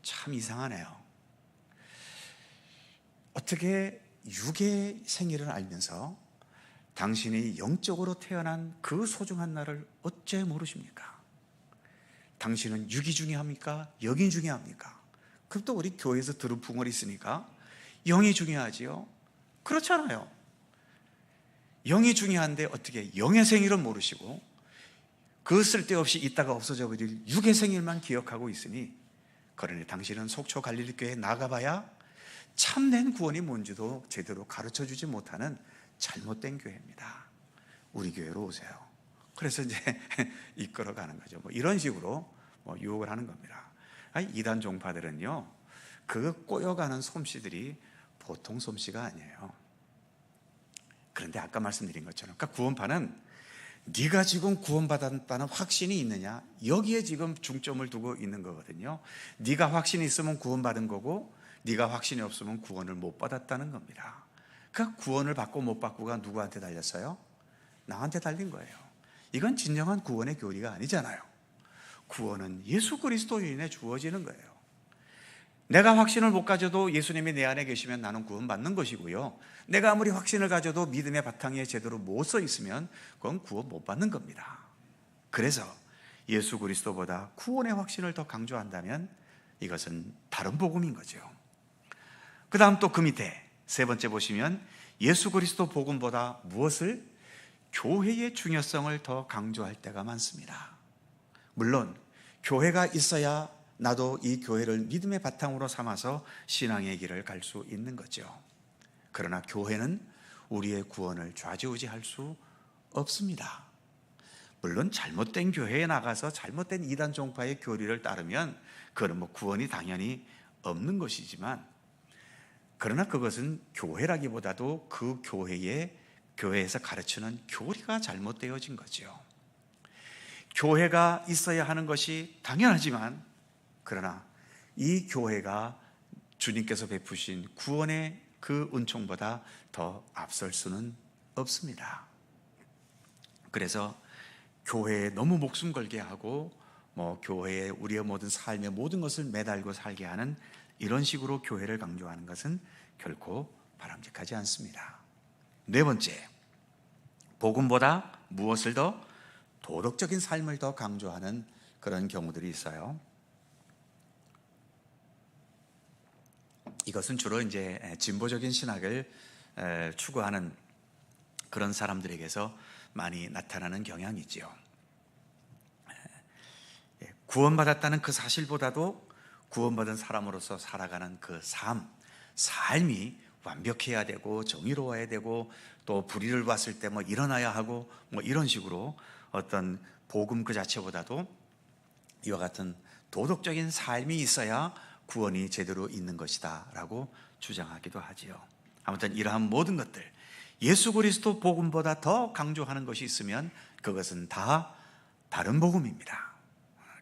참 이상하네요. 어떻게 육의 생일을 알면서 당신이 영적으로 태어난 그 소중한 날을 어째 모르십니까? 당신은 육이 중요합니까? 영이 중요합니까? 그럼 또 우리 교회에서 들은 풍월이 있으니까 영이 중요하지요? 그렇잖아요. 영이 중요한데 어떻게 영의 생일은 모르시고 그 쓸데없이 있다가 없어져 버릴 육의 생일만 기억하고 있으니, 그러니 당신은 속초 갈릴리교회에 나가봐야 참된 구원이 뭔지도 제대로 가르쳐주지 못하는 잘못된 교회입니다. 우리 교회로 오세요. 그래서 이제 이끌어가는 거죠. 이런 식으로 유혹을 하는 겁니다. 이단 종파들은요, 그 꼬여가는 솜씨들이 보통 솜씨가 아니에요. 그런데 아까 말씀드린 것처럼, 그러니까 구원파는 네가 지금 구원받았다는 확신이 있느냐, 여기에 지금 중점을 두고 있는 거거든요. 네가 확신이 있으면 구원받은 거고, 네가 확신이 없으면 구원을 못 받았다는 겁니다. 그러니까 구원을 받고 못 받고가 누구한테 달렸어요? 나한테 달린 거예요. 이건 진정한 구원의 교리가 아니잖아요. 구원은 예수 그리스도로 인해 주어지는 거예요. 내가 확신을 못 가져도 예수님이 내 안에 계시면 나는 구원받는 것이고요, 내가 아무리 확신을 가져도 믿음의 바탕에 제대로 못 서 있으면 그건 구원 못 받는 겁니다. 그래서 예수 그리스도보다 구원의 확신을 더 강조한다면 이것은 다른 복음인 거죠. 그 다음 또 그 밑에 세 번째 보시면, 예수 그리스도 복음보다 무엇을? 교회의 중요성을 더 강조할 때가 많습니다. 물론 교회가 있어야 나도 이 교회를 믿음의 바탕으로 삼아서 신앙의 길을 갈 수 있는 거죠. 그러나 교회는 우리의 구원을 좌지우지할 수 없습니다. 물론 잘못된 교회에 나가서 잘못된 이단 종파의 교리를 따르면 그건 구원이 당연히 없는 것이지만, 그러나 그것은 교회라기보다도 그 교회에서 가르치는 교리가 잘못되어진 거죠. 교회가 있어야 하는 것이 당연하지만, 그러나 이 교회가 주님께서 베푸신 구원의 그 은총보다 더 앞설 수는 없습니다. 그래서 교회에 너무 목숨 걸게 하고 교회에 우리의 모든 삶의 모든 것을 매달고 살게 하는 이런 식으로 교회를 강조하는 것은 결코 바람직하지 않습니다. 네 번째, 복음보다 무엇을 더? 도덕적인 삶을 더 강조하는 그런 경우들이 있어요. 이것은 주로 이제 진보적인 신학을 추구하는 그런 사람들에게서 많이 나타나는 경향이지요. 구원받았다는 그 사실보다도 구원받은 사람으로서 살아가는 그 삶이 완벽해야 되고 정의로워야 되고 또 불의를 봤을 때 뭐 일어나야 하고 뭐 이런 식으로 어떤 복음 그 자체보다도 이와 같은 도덕적인 삶이 있어야 구원이 제대로 있는 것이다 라고 주장하기도 하지요. 아무튼 이러한 모든 것들, 예수 그리스도 복음보다 더 강조하는 것이 있으면 그것은 다 다른 복음입니다.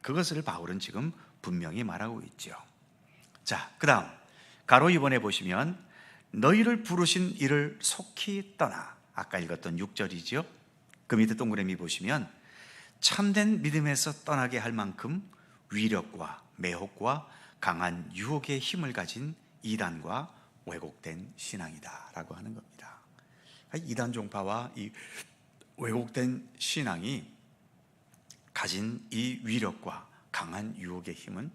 그것을 바울은 지금 분명히 말하고 있죠. 자, 그 다음 가로 2번에 보시면 너희를 부르신 이를 속히 떠나, 아까 읽었던 6절이죠. 그 밑에 동그라미 보시면 참된 믿음에서 떠나게 할 만큼 위력과 매혹과 강한 유혹의 힘을 가진 이단과 왜곡된 신앙이다 라고 하는 겁니다. 이단 종파와 이 왜곡된 신앙이 가진 이 위력과 강한 유혹의 힘은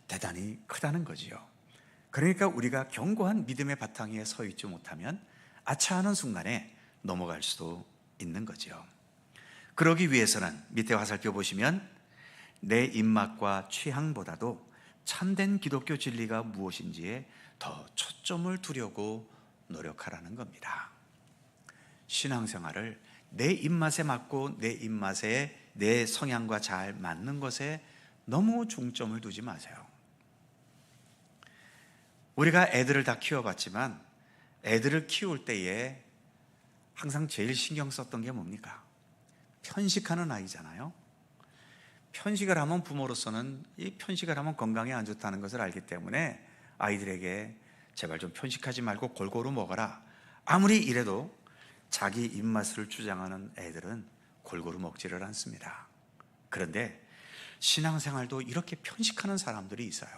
대단히 크다는 거지요. 그러니까 우리가 견고한 믿음의 바탕 위에 서 있지 못하면 아차하는 순간에 넘어갈 수도 있는 거죠. 그러기 위해서는 밑에 화살표 보시면 내 입맛과 취향보다도 참된 기독교 진리가 무엇인지에 더 초점을 두려고 노력하라는 겁니다. 신앙생활을 내 입맛에 맞고 내 입맛에 내 성향과 잘 맞는 것에 너무 중점을 두지 마세요. 우리가 애들을 다 키워봤지만 애들을 키울 때에 항상 제일 신경 썼던 게 뭡니까? 편식하는 아이잖아요. 편식을 하면 부모로서는 이 편식을 하면 건강에 안 좋다는 것을 알기 때문에 아이들에게 제발 좀 편식하지 말고 골고루 먹어라. 아무리 이래도 자기 입맛을 주장하는 애들은 골고루 먹지를 않습니다. 그런데 신앙생활도 이렇게 편식하는 사람들이 있어요.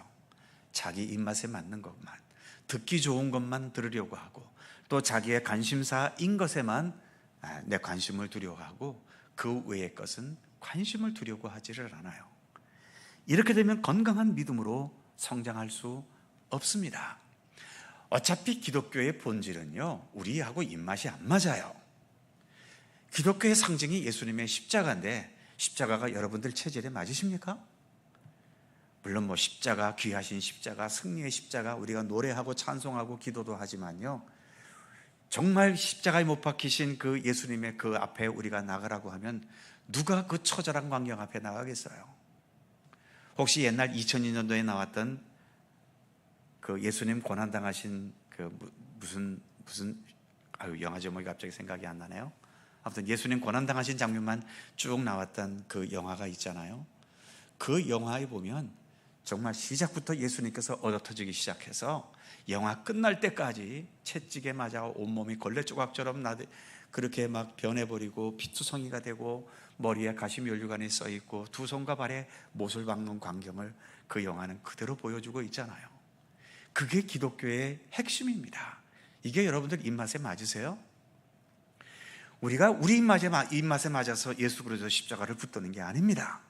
자기 입맛에 맞는 것만, 듣기 좋은 것만 들으려고 하고 또 자기의 관심사인 것에만 내 관심을 두려고 하고 그 외의 것은 관심을 두려고 하지를 않아요. 이렇게 되면 건강한 믿음으로 성장할 수 없습니다. 어차피 기독교의 본질은요, 우리하고 입맛이 안 맞아요. 기독교의 상징이 예수님의 십자가인데 십자가가 여러분들 체질에 맞으십니까? 물론 뭐 십자가, 귀하신 십자가, 승리의 십자가 우리가 노래하고 찬송하고 기도도 하지만요, 정말 십자가에 못 박히신 그 예수님의 그 앞에 우리가 나가라고 하면 누가 그 처절한 광경 앞에 나가겠어요? 혹시 옛날 2002년도에 나왔던 그 예수님 고난당하신 그 무슨 영화 제목이 갑자기 생각이 안 나네요. 아무튼 예수님 고난당하신 장면만 쭉 나왔던 그 영화가 있잖아요. 그 영화에 보면 정말 시작부터 예수님께서 얻어터지기 시작해서 영화 끝날 때까지 채찍에 맞아 온몸이 걸레 조각처럼 그렇게 막 변해버리고 피투성이가 되고 머리에 가시면류관이 써있고 두 손과 발에 못을 박는 광경을 그 영화는 그대로 보여주고 있잖아요. 그게 기독교의 핵심입니다. 이게 여러분들 입맛에 맞으세요? 우리가 우리 입맛에 맞아서 예수 그리스도 십자가를 붙드는 게 아닙니다.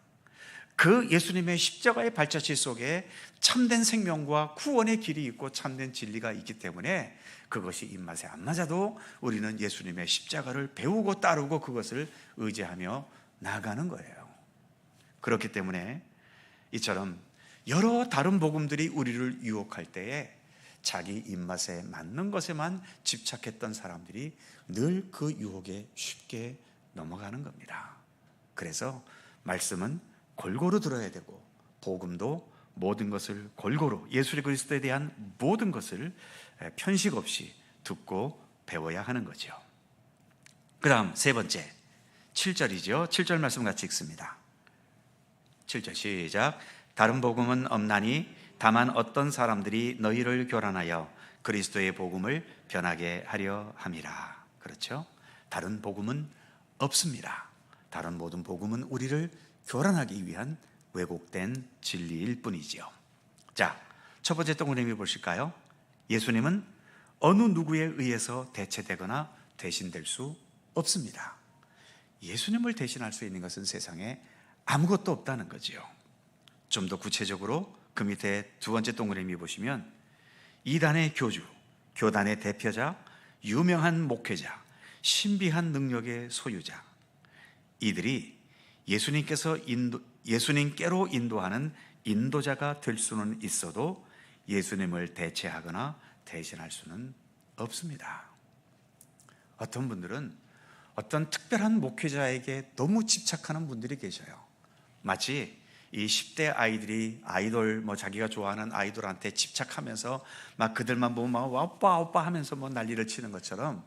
그 예수님의 십자가의 발자취 속에 참된 생명과 구원의 길이 있고 참된 진리가 있기 때문에 그것이 입맛에 안 맞아도 우리는 예수님의 십자가를 배우고 따르고 그것을 의지하며 나아가는 거예요. 그렇기 때문에 이처럼 여러 다른 복음들이 우리를 유혹할 때에 자기 입맛에 맞는 것에만 집착했던 사람들이 늘 그 유혹에 쉽게 넘어가는 겁니다. 그래서 말씀은 골고루 들어야 되고 복음도 모든 것을 골고루 예수 그리스도에 대한 모든 것을 편식 없이 듣고 배워야 하는 거죠. 그 다음 세 번째 7절이죠. 7절 말씀 같이 읽습니다. 7절 시작. 다른 복음은 없나니 다만 어떤 사람들이 너희를 교란하여 그리스도의 복음을 변하게 하려 함이라. 그렇죠? 다른 복음은 없습니다. 다른 모든 복음은 우리를 교란하기 위한 왜곡된 진리일 뿐이지요. 자, 첫 번째 동그라미 보실까요? 예수님은 어느 누구에 의해서 대체되거나 대신될 수 없습니다. 예수님을 대신할 수 있는 것은 세상에 아무것도 없다는 거지요. 좀 더 구체적으로 그 밑에 두 번째 동그라미 보시면 이단의 교주, 교단의 대표자, 유명한 목회자, 신비한 능력의 소유자, 이들이 예수님께로 인도하는 인도자가 될 수는 있어도 예수님을 대체하거나 대신할 수는 없습니다. 어떤 분들은 어떤 특별한 목회자에게 너무 집착하는 분들이 계셔요. 마치 이 10대 아이들이 아이돌, 자기가 좋아하는 아이돌한테 집착하면서 막 그들만 보면 막 오빠 오빠 하면서 난리를 치는 것처럼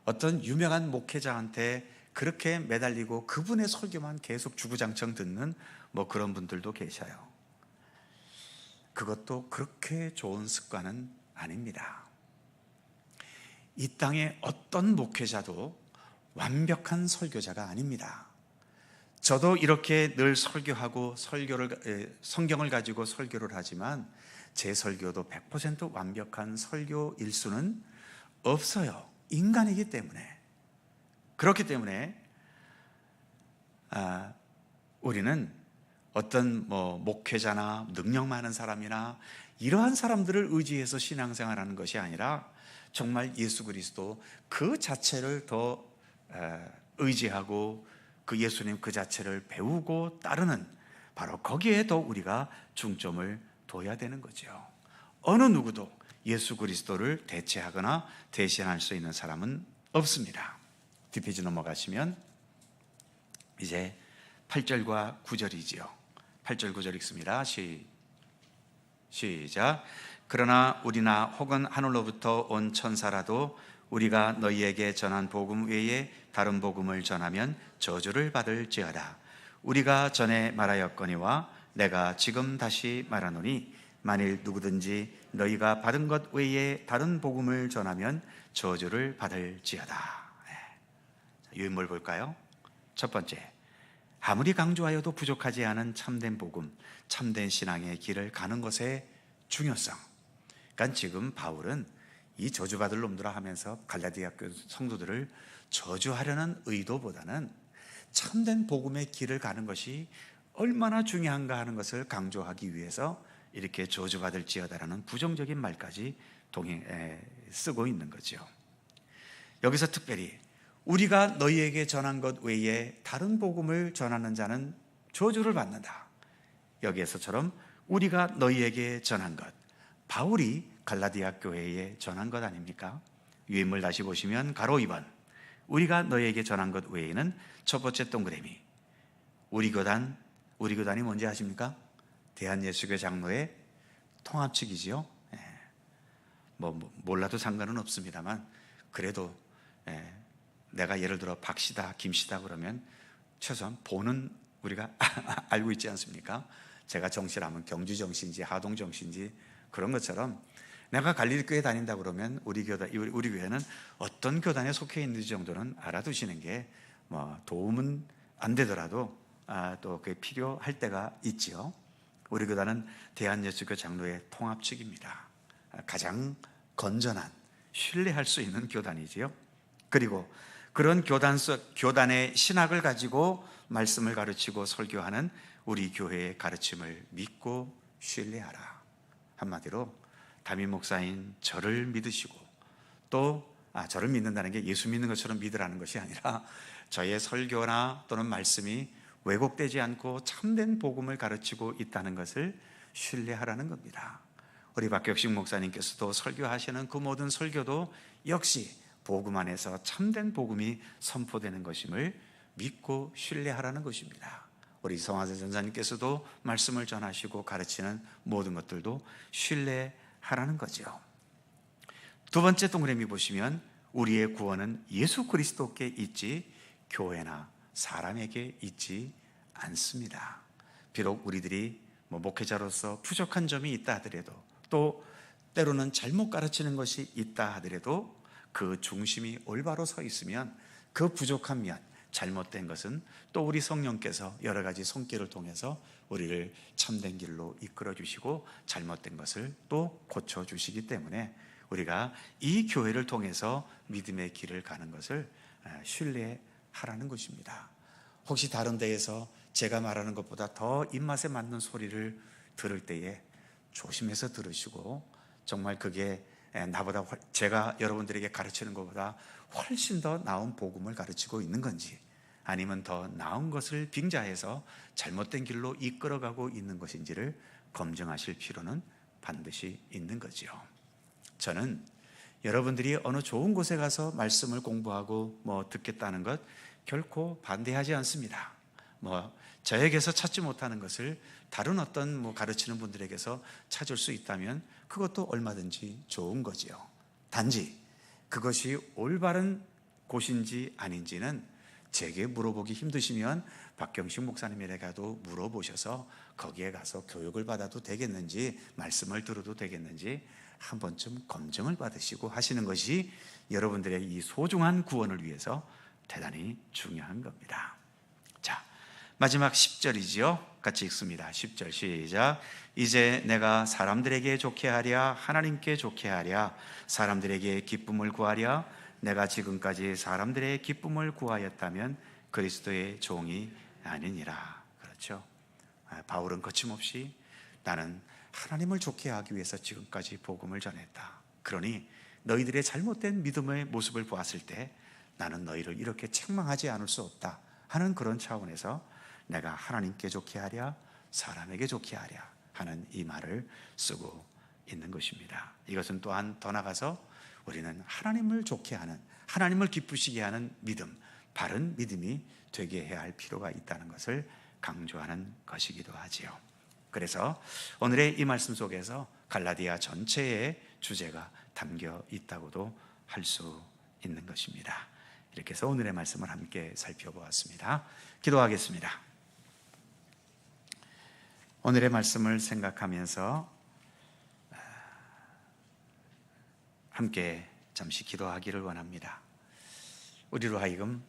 어떤 유명한 목회자한테 그렇게 매달리고 그분의 설교만 계속 주구장창 듣는 그런 분들도 계셔요. 그것도 그렇게 좋은 습관은 아닙니다. 이 땅의 어떤 목회자도 완벽한 설교자가 아닙니다. 저도 이렇게 늘 설교하고 성경을 가지고 설교를 하지만 제 설교도 100% 완벽한 설교일 수는 없어요. 인간이기 때문에. 그렇기 때문에 우리는 어떤 목회자나 능력 많은 사람이나 이러한 사람들을 의지해서 신앙생활하는 것이 아니라 정말 예수 그리스도 그 자체를 더 의지하고 그 예수님 그 자체를 배우고 따르는, 바로 거기에 더 우리가 중점을 둬야 되는 거죠. 어느 누구도 예수 그리스도를 대체하거나 대신할 수 있는 사람은 없습니다. 뒷페이지 넘어가시면 이제 8절과 9절이지요. 8절 9절 읽습니다. 시작. 그러나 우리나 혹은 하늘로부터 온 천사라도 우리가 너희에게 전한 복음 외에 다른 복음을 전하면 저주를 받을지어다. 우리가 전에 말하였거니와 내가 지금 다시 말하노니 만일 누구든지 너희가 받은 것 외에 다른 복음을 전하면 저주를 받을지어다. 유인물 볼까요? 첫 번째, 아무리 강조하여도 부족하지 않은 참된 복음, 참된 신앙의 길을 가는 것의 중요성. 그러니까 지금 바울은 이 저주받을 놈들아 하면서 갈라디아 교회 성도들을 저주하려는 의도보다는 참된 복음의 길을 가는 것이 얼마나 중요한가 하는 것을 강조하기 위해서 이렇게 저주받을지어다라는 부정적인 말까지 쓰고 있는 거죠. 여기서 특별히 우리가 너희에게 전한 것 외에 다른 복음을 전하는 자는 저주를 받는다. 여기에서처럼 우리가 너희에게 전한 것, 바울이 갈라디아 교회에 전한 것 아닙니까? 유인물 다시 보시면 가로 2번, 우리가 너희에게 전한 것 외에는 첫 번째 동그라미, 우리 교단이 뭔지 아십니까? 대한예수교 장로의 통합측이지요. 몰라도 상관은 없습니다만 그래도 내가 예를 들어 박씨다 김씨다 그러면 최소한 보는 우리가 알고 있지 않습니까? 제가 정씨라면 경주 정씨인지 하동 정씨인지 그런 것처럼 내가 갈릴교회 다닌다 그러면 우리 교회는 어떤 교단에 속해 있는지 정도는 알아두시는 게 도움은 안 되더라도 또 그게 필요할 때가 있지요. 우리 교단은 대한예수교 장로의 통합측입니다. 가장 건전한, 신뢰할 수 있는 교단이지요. 그리고 그런 교단의 신학을 가지고 말씀을 가르치고 설교하는 우리 교회의 가르침을 믿고 신뢰하라. 한마디로 담임 목사인 저를 믿으시고 또 저를 믿는다는 게 예수 믿는 것처럼 믿으라는 것이 아니라 저의 설교나 또는 말씀이 왜곡되지 않고 참된 복음을 가르치고 있다는 것을 신뢰하라는 겁니다. 우리 박격식 목사님께서도 설교하시는 그 모든 설교도 역시 복음 안에서 참된 복음이 선포되는 것임을 믿고 신뢰하라는 것입니다. 우리 성화세 전사님께서도 말씀을 전하시고 가르치는 모든 것들도 신뢰하라는 거죠. 두 번째 동그라미 보시면 우리의 구원은 예수 그리스도께 있지 교회나 사람에게 있지 않습니다. 비록 우리들이 목회자로서 부족한 점이 있다 하더라도 또 때로는 잘못 가르치는 것이 있다 하더라도 그 중심이 올바로 서 있으면 그 부족한 면, 잘못된 것은 또 우리 성령께서 여러 가지 손길을 통해서 우리를 참된 길로 이끌어 주시고 잘못된 것을 또 고쳐 주시기 때문에 우리가 이 교회를 통해서 믿음의 길을 가는 것을 신뢰하라는 것입니다. 혹시 다른 데에서 제가 말하는 것보다 더 입맛에 맞는 소리를 들을 때에 조심해서 들으시고 정말 그게 나보다 제가 여러분들에게 가르치는 것보다 훨씬 더 나은 복음을 가르치고 있는 건지, 아니면 더 나은 것을 빙자해서 잘못된 길로 이끌어가고 있는 것인지를 검증하실 필요는 반드시 있는 거지요. 저는 여러분들이 어느 좋은 곳에 가서 말씀을 공부하고 듣겠다는 것 결코 반대하지 않습니다. 저에게서 찾지 못하는 것을 다른 어떤 가르치는 분들에게서 찾을 수 있다면 그것도 얼마든지 좋은 거지요. 단지 그것이 올바른 곳인지 아닌지는 제게 물어보기 힘드시면 박경식 목사님에게도 물어보셔서 거기에 가서 교육을 받아도 되겠는지, 말씀을 들어도 되겠는지 한 번쯤 검증을 받으시고 하시는 것이 여러분들의 이 소중한 구원을 위해서 대단히 중요한 겁니다. 자, 마지막 10절이지요. 같이 읽습니다. 10절 시작. 이제 내가 사람들에게 좋게 하랴 하나님께 좋게 하랴 사람들에게 기쁨을 구하랴. 내가 지금까지 사람들의 기쁨을 구하였다면 그리스도의 종이 아니니라. 그렇죠. 바울은 거침없이 나는 하나님을 좋게 하기 위해서 지금까지 복음을 전했다. 그러니 너희들의 잘못된 믿음의 모습을 보았을 때 나는 너희를 이렇게 책망하지 않을 수 없다 하는 그런 차원에서 내가 하나님께 좋게 하랴 사람에게 좋게 하랴 하는 이 말을 쓰고 있는 것입니다. 이것은 또한 더 나아가서 우리는 하나님을 좋게 하는, 하나님을 기쁘시게 하는 믿음, 바른 믿음이 되게 해야 할 필요가 있다는 것을 강조하는 것이기도 하지요. 그래서 오늘의 이 말씀 속에서 갈라디아 전체의 주제가 담겨 있다고도 할 수 있는 것입니다. 이렇게 해서 오늘의 말씀을 함께 살펴보았습니다. 기도하겠습니다. 오늘의 말씀을 생각하면서 함께 잠시 기도하기를 원합니다. 우리로 하여금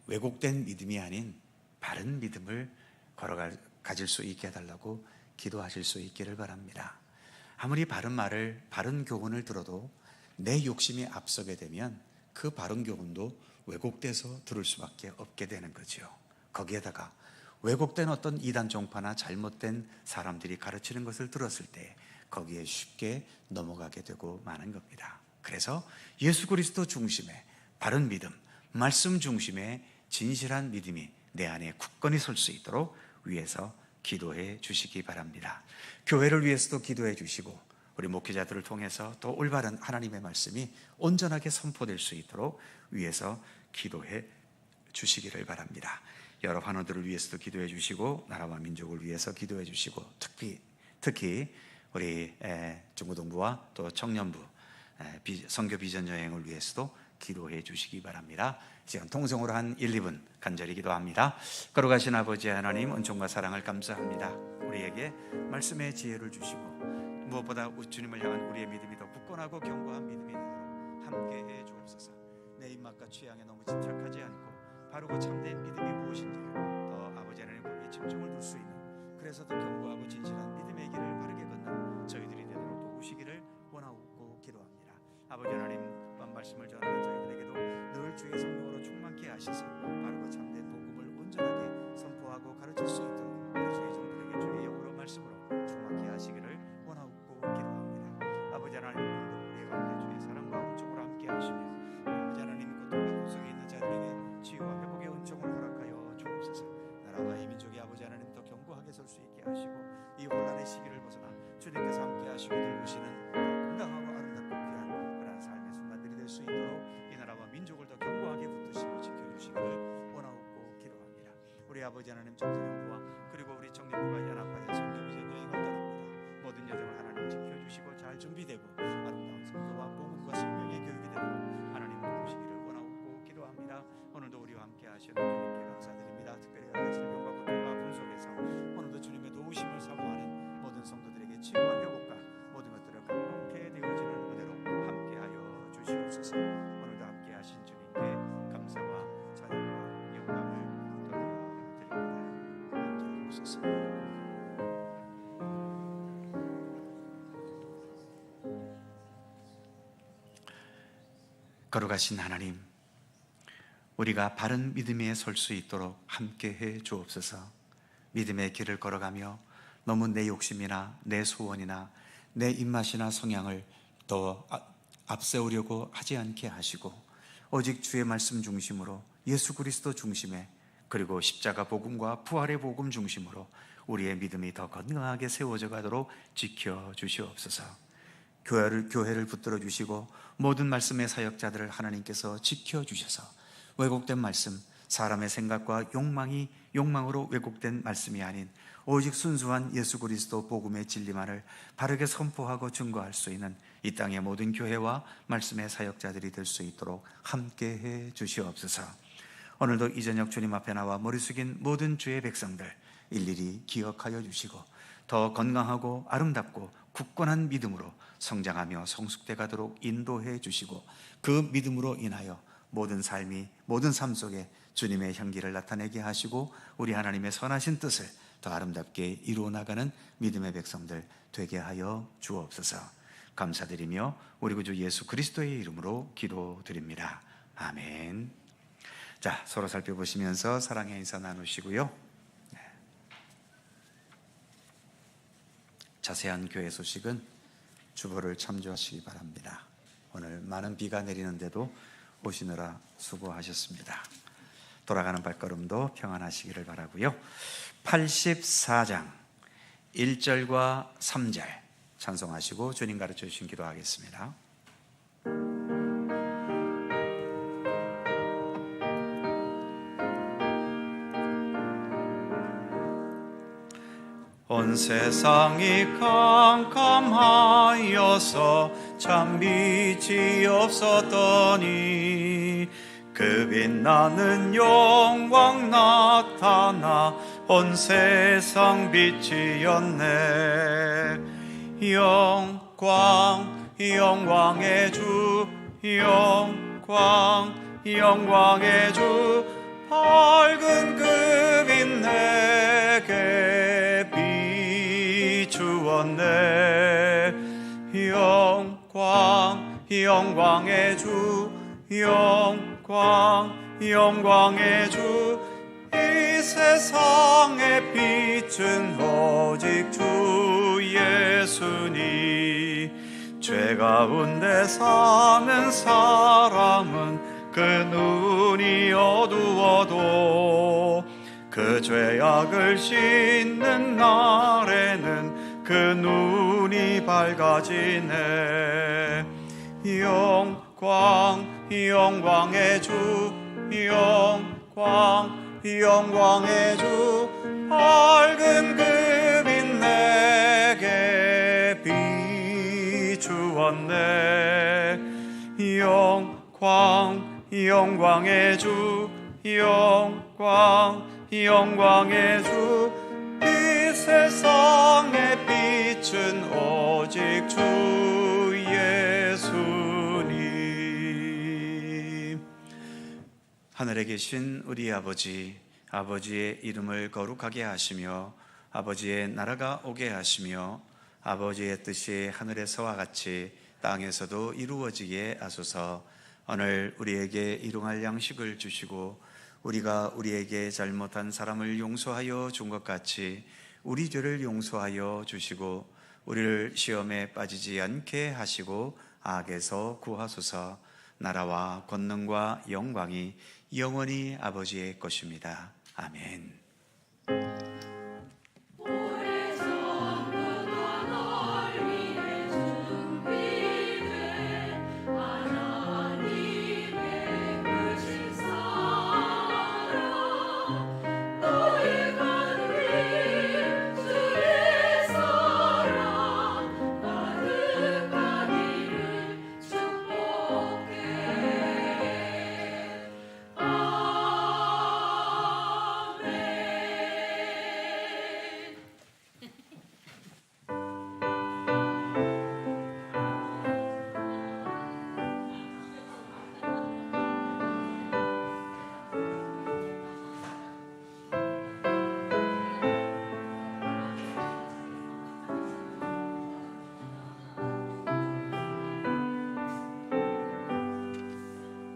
왜곡된 믿음이 아닌 바른 믿음을 가질 수 있게 해달라고 기도하실 수 있기를 바랍니다. 아무리 바른 말을, 바른 교훈을 들어도 내 욕심이 앞서게 되면 그 바른 교훈도 왜곡돼서 들을 수밖에 없게 되는 거죠. 거기에다가 왜곡된 어떤 이단 종파나 잘못된 사람들이 가르치는 것을 들었을 때 거기에 쉽게 넘어가게 되고 마는 겁니다. 그래서 예수 그리스도 중심의 바른 믿음, 말씀 중심의 진실한 믿음이 내 안에 굳건히 설 수 있도록 위해서 기도해 주시기 바랍니다. 교회를 위해서도 기도해 주시고 우리 목회자들을 통해서 또 올바른 하나님의 말씀이 온전하게 선포될 수 있도록 위해서 기도해 주시기를 바랍니다. 여러 환우들을 위해서도 기도해 주시고 나라와 민족을 위해서 기도해 주시고 특히 우리 중고등부와 또 청년부 선교 비전 여행을 위해서도 기도해 주시기 바랍니다. 지금 통성으로 한 1, 2분 간절히 기도합니다. 거룩하신 아버지 하나님, 은총과 사랑을 감사합니다. 우리에게 말씀의 지혜를 주시고 무엇보다 주님을 향한 우리의 믿음이 더 굳건하고 견고한 믿음이 되도록 함께해 주옵소서. 내 입맛과 취향에 너무 집착하지 않고 바르고 참된 믿음이 무엇인지를 더 아버지 하나님 거기에 집중을 둘 수 있는, 그래서 더 견고하고 진실한 믿음의 길을 바르게 걷는 저희들이 되도록 도우시기를 원하고 기도합니다. 아버지 하나님, 말씀을 전하는 저희들에게도 늘 주의 성령으로 충만케 하셔서 바르고 참된 복음을 온전하게 선포하고 가르칠 수 있도록 우리 주의 종들에게 주의 영으로 말씀으로 충만케 하시기를 원하고 기도합니다. 아버지 하나님, 오늘도 우리의 가운데 주의 사랑과 은총으로 함께 하시며 아버지 하나님, 고통과 고속에 있는 자들에게 치유와 회복의 은총을 허락하여 주옵소서. 나라와 이 민족이 아버지 하나님 더 견고하게 설 수 있게 하시고 이 혼란의 시기를 벗어나 주님께서 함께 하시고 돌보시는 건강하고 아름답고 귀한 그러한 삶의 순간들이 될 수 있도록 이 나라와 민족을 더 견고하게 붙드시고 지켜주시기를 원하고 기도합니다. 우리 아버지 하나님, 청소년부와 그리고 우리 청년부가 연합하여 선교비전 여행을 떠납니다. 모든 여정을 하나님 지켜주시고 잘 준비되고 아름다운 선교와 복음과 생명의 교육이 되도록 하나님 도우시기를 원하고 기도합니다. 오늘도 우리와 함께 하시는 주님께 감사드립니다. 특별히 질병과 고통과 아픔 속에서 오늘도 주님의 도우심을 사모하는 모든 성도들에게 치유와 회복과 모든 것들을 강건케 되어지는 은혜로 함께하여 주시옵소서. 오늘도 함께하신 주님께 감사와 찬양과 영광을 돌려드립니다. 주옵소서. 거룩하신 하나님, 우리가 바른 믿음에 설 수 있도록 함께해 주옵소서. 믿음의 길을 걸어가며 너무 내 욕심이나 내 소원이나 내 입맛이나 성향을 더 앞세우려고 하지 않게 하시고 오직 주의 말씀 중심으로 예수 그리스도 중심에 그리고 십자가 복음과 부활의 복음 중심으로 우리의 믿음이 더 건강하게 세워져 가도록 지켜주시옵소서. 교회를 붙들어 주시고 모든 말씀의 사역자들을 하나님께서 지켜주셔서 왜곡된 말씀, 사람의 생각과 욕망으로 왜곡된 말씀이 아닌 오직 순수한 예수 그리스도 복음의 진리만을 바르게 선포하고 증거할 수 있는 이 땅의 모든 교회와 말씀의 사역자들이 될 수 있도록 함께해 주시옵소서. 오늘도 이 저녁 주님 앞에 나와 머리 숙인 모든 주의 백성들 일일이 기억하여 주시고 더 건강하고 아름답고 굳건한 믿음으로 성장하며 성숙돼 가도록 인도해 주시고 그 믿음으로 인하여 모든 삶 속에 주님의 향기를 나타내게 하시고 우리 하나님의 선하신 뜻을 더 아름답게 이루어 나가는 믿음의 백성들 되게 하여 주옵소서. 감사드리며 우리 구주 예수 그리스도의 이름으로 기도드립니다. 아멘. 자, 서로 살펴보시면서 사랑의 인사 나누시고요. 자세한 교회 소식은 주보를 참조하시기 바랍니다. 오늘 많은 비가 내리는데도 오시느라 수고하셨습니다. 돌아가는 발걸음도 평안하시기를 바라고요. 84장 1절과 3절 찬송하시고 주님 가르쳐 주신 기도하겠습니다. 온 세상이 캄캄하여서 참 빛이 없었더니 그 빛나는 영광 나타나 온 세상 빛이었네. 영광의 주, 영광의 주, 밝은 그 빛 내게 비추었네. 영광의 주, 영광의 주, 이 세상의 빛은 오직 주 예수니. 죄 가운데 사는 사람은 그 눈이 어두워도 그 죄악을 씻는 날에는 그 눈이 밝아지네. 영광의 주, 영광의 주, 밝은 그 빛 내게 비추었네. 영광의 주, 영광의 주, 이 세상의 빛은 오직 주 예수님. 하늘에 계신 우리 아버지의 이름을 거룩하게 하시며 아버지의 나라가 오게 하시며 아버지의 뜻이 하늘에서와 같이 땅에서도 이루어지게 하소서. 오늘 우리에게 일용할 양식을 주시고 우리가 우리에게 잘못한 사람을 용서하여 준 것 같이 우리 죄를 용서하여 주시고 우리를 시험에 빠지지 않게 하시고 악에서 구하소서. 나라와 권능과 영광이 영원히 아버지의 것입니다. 아멘.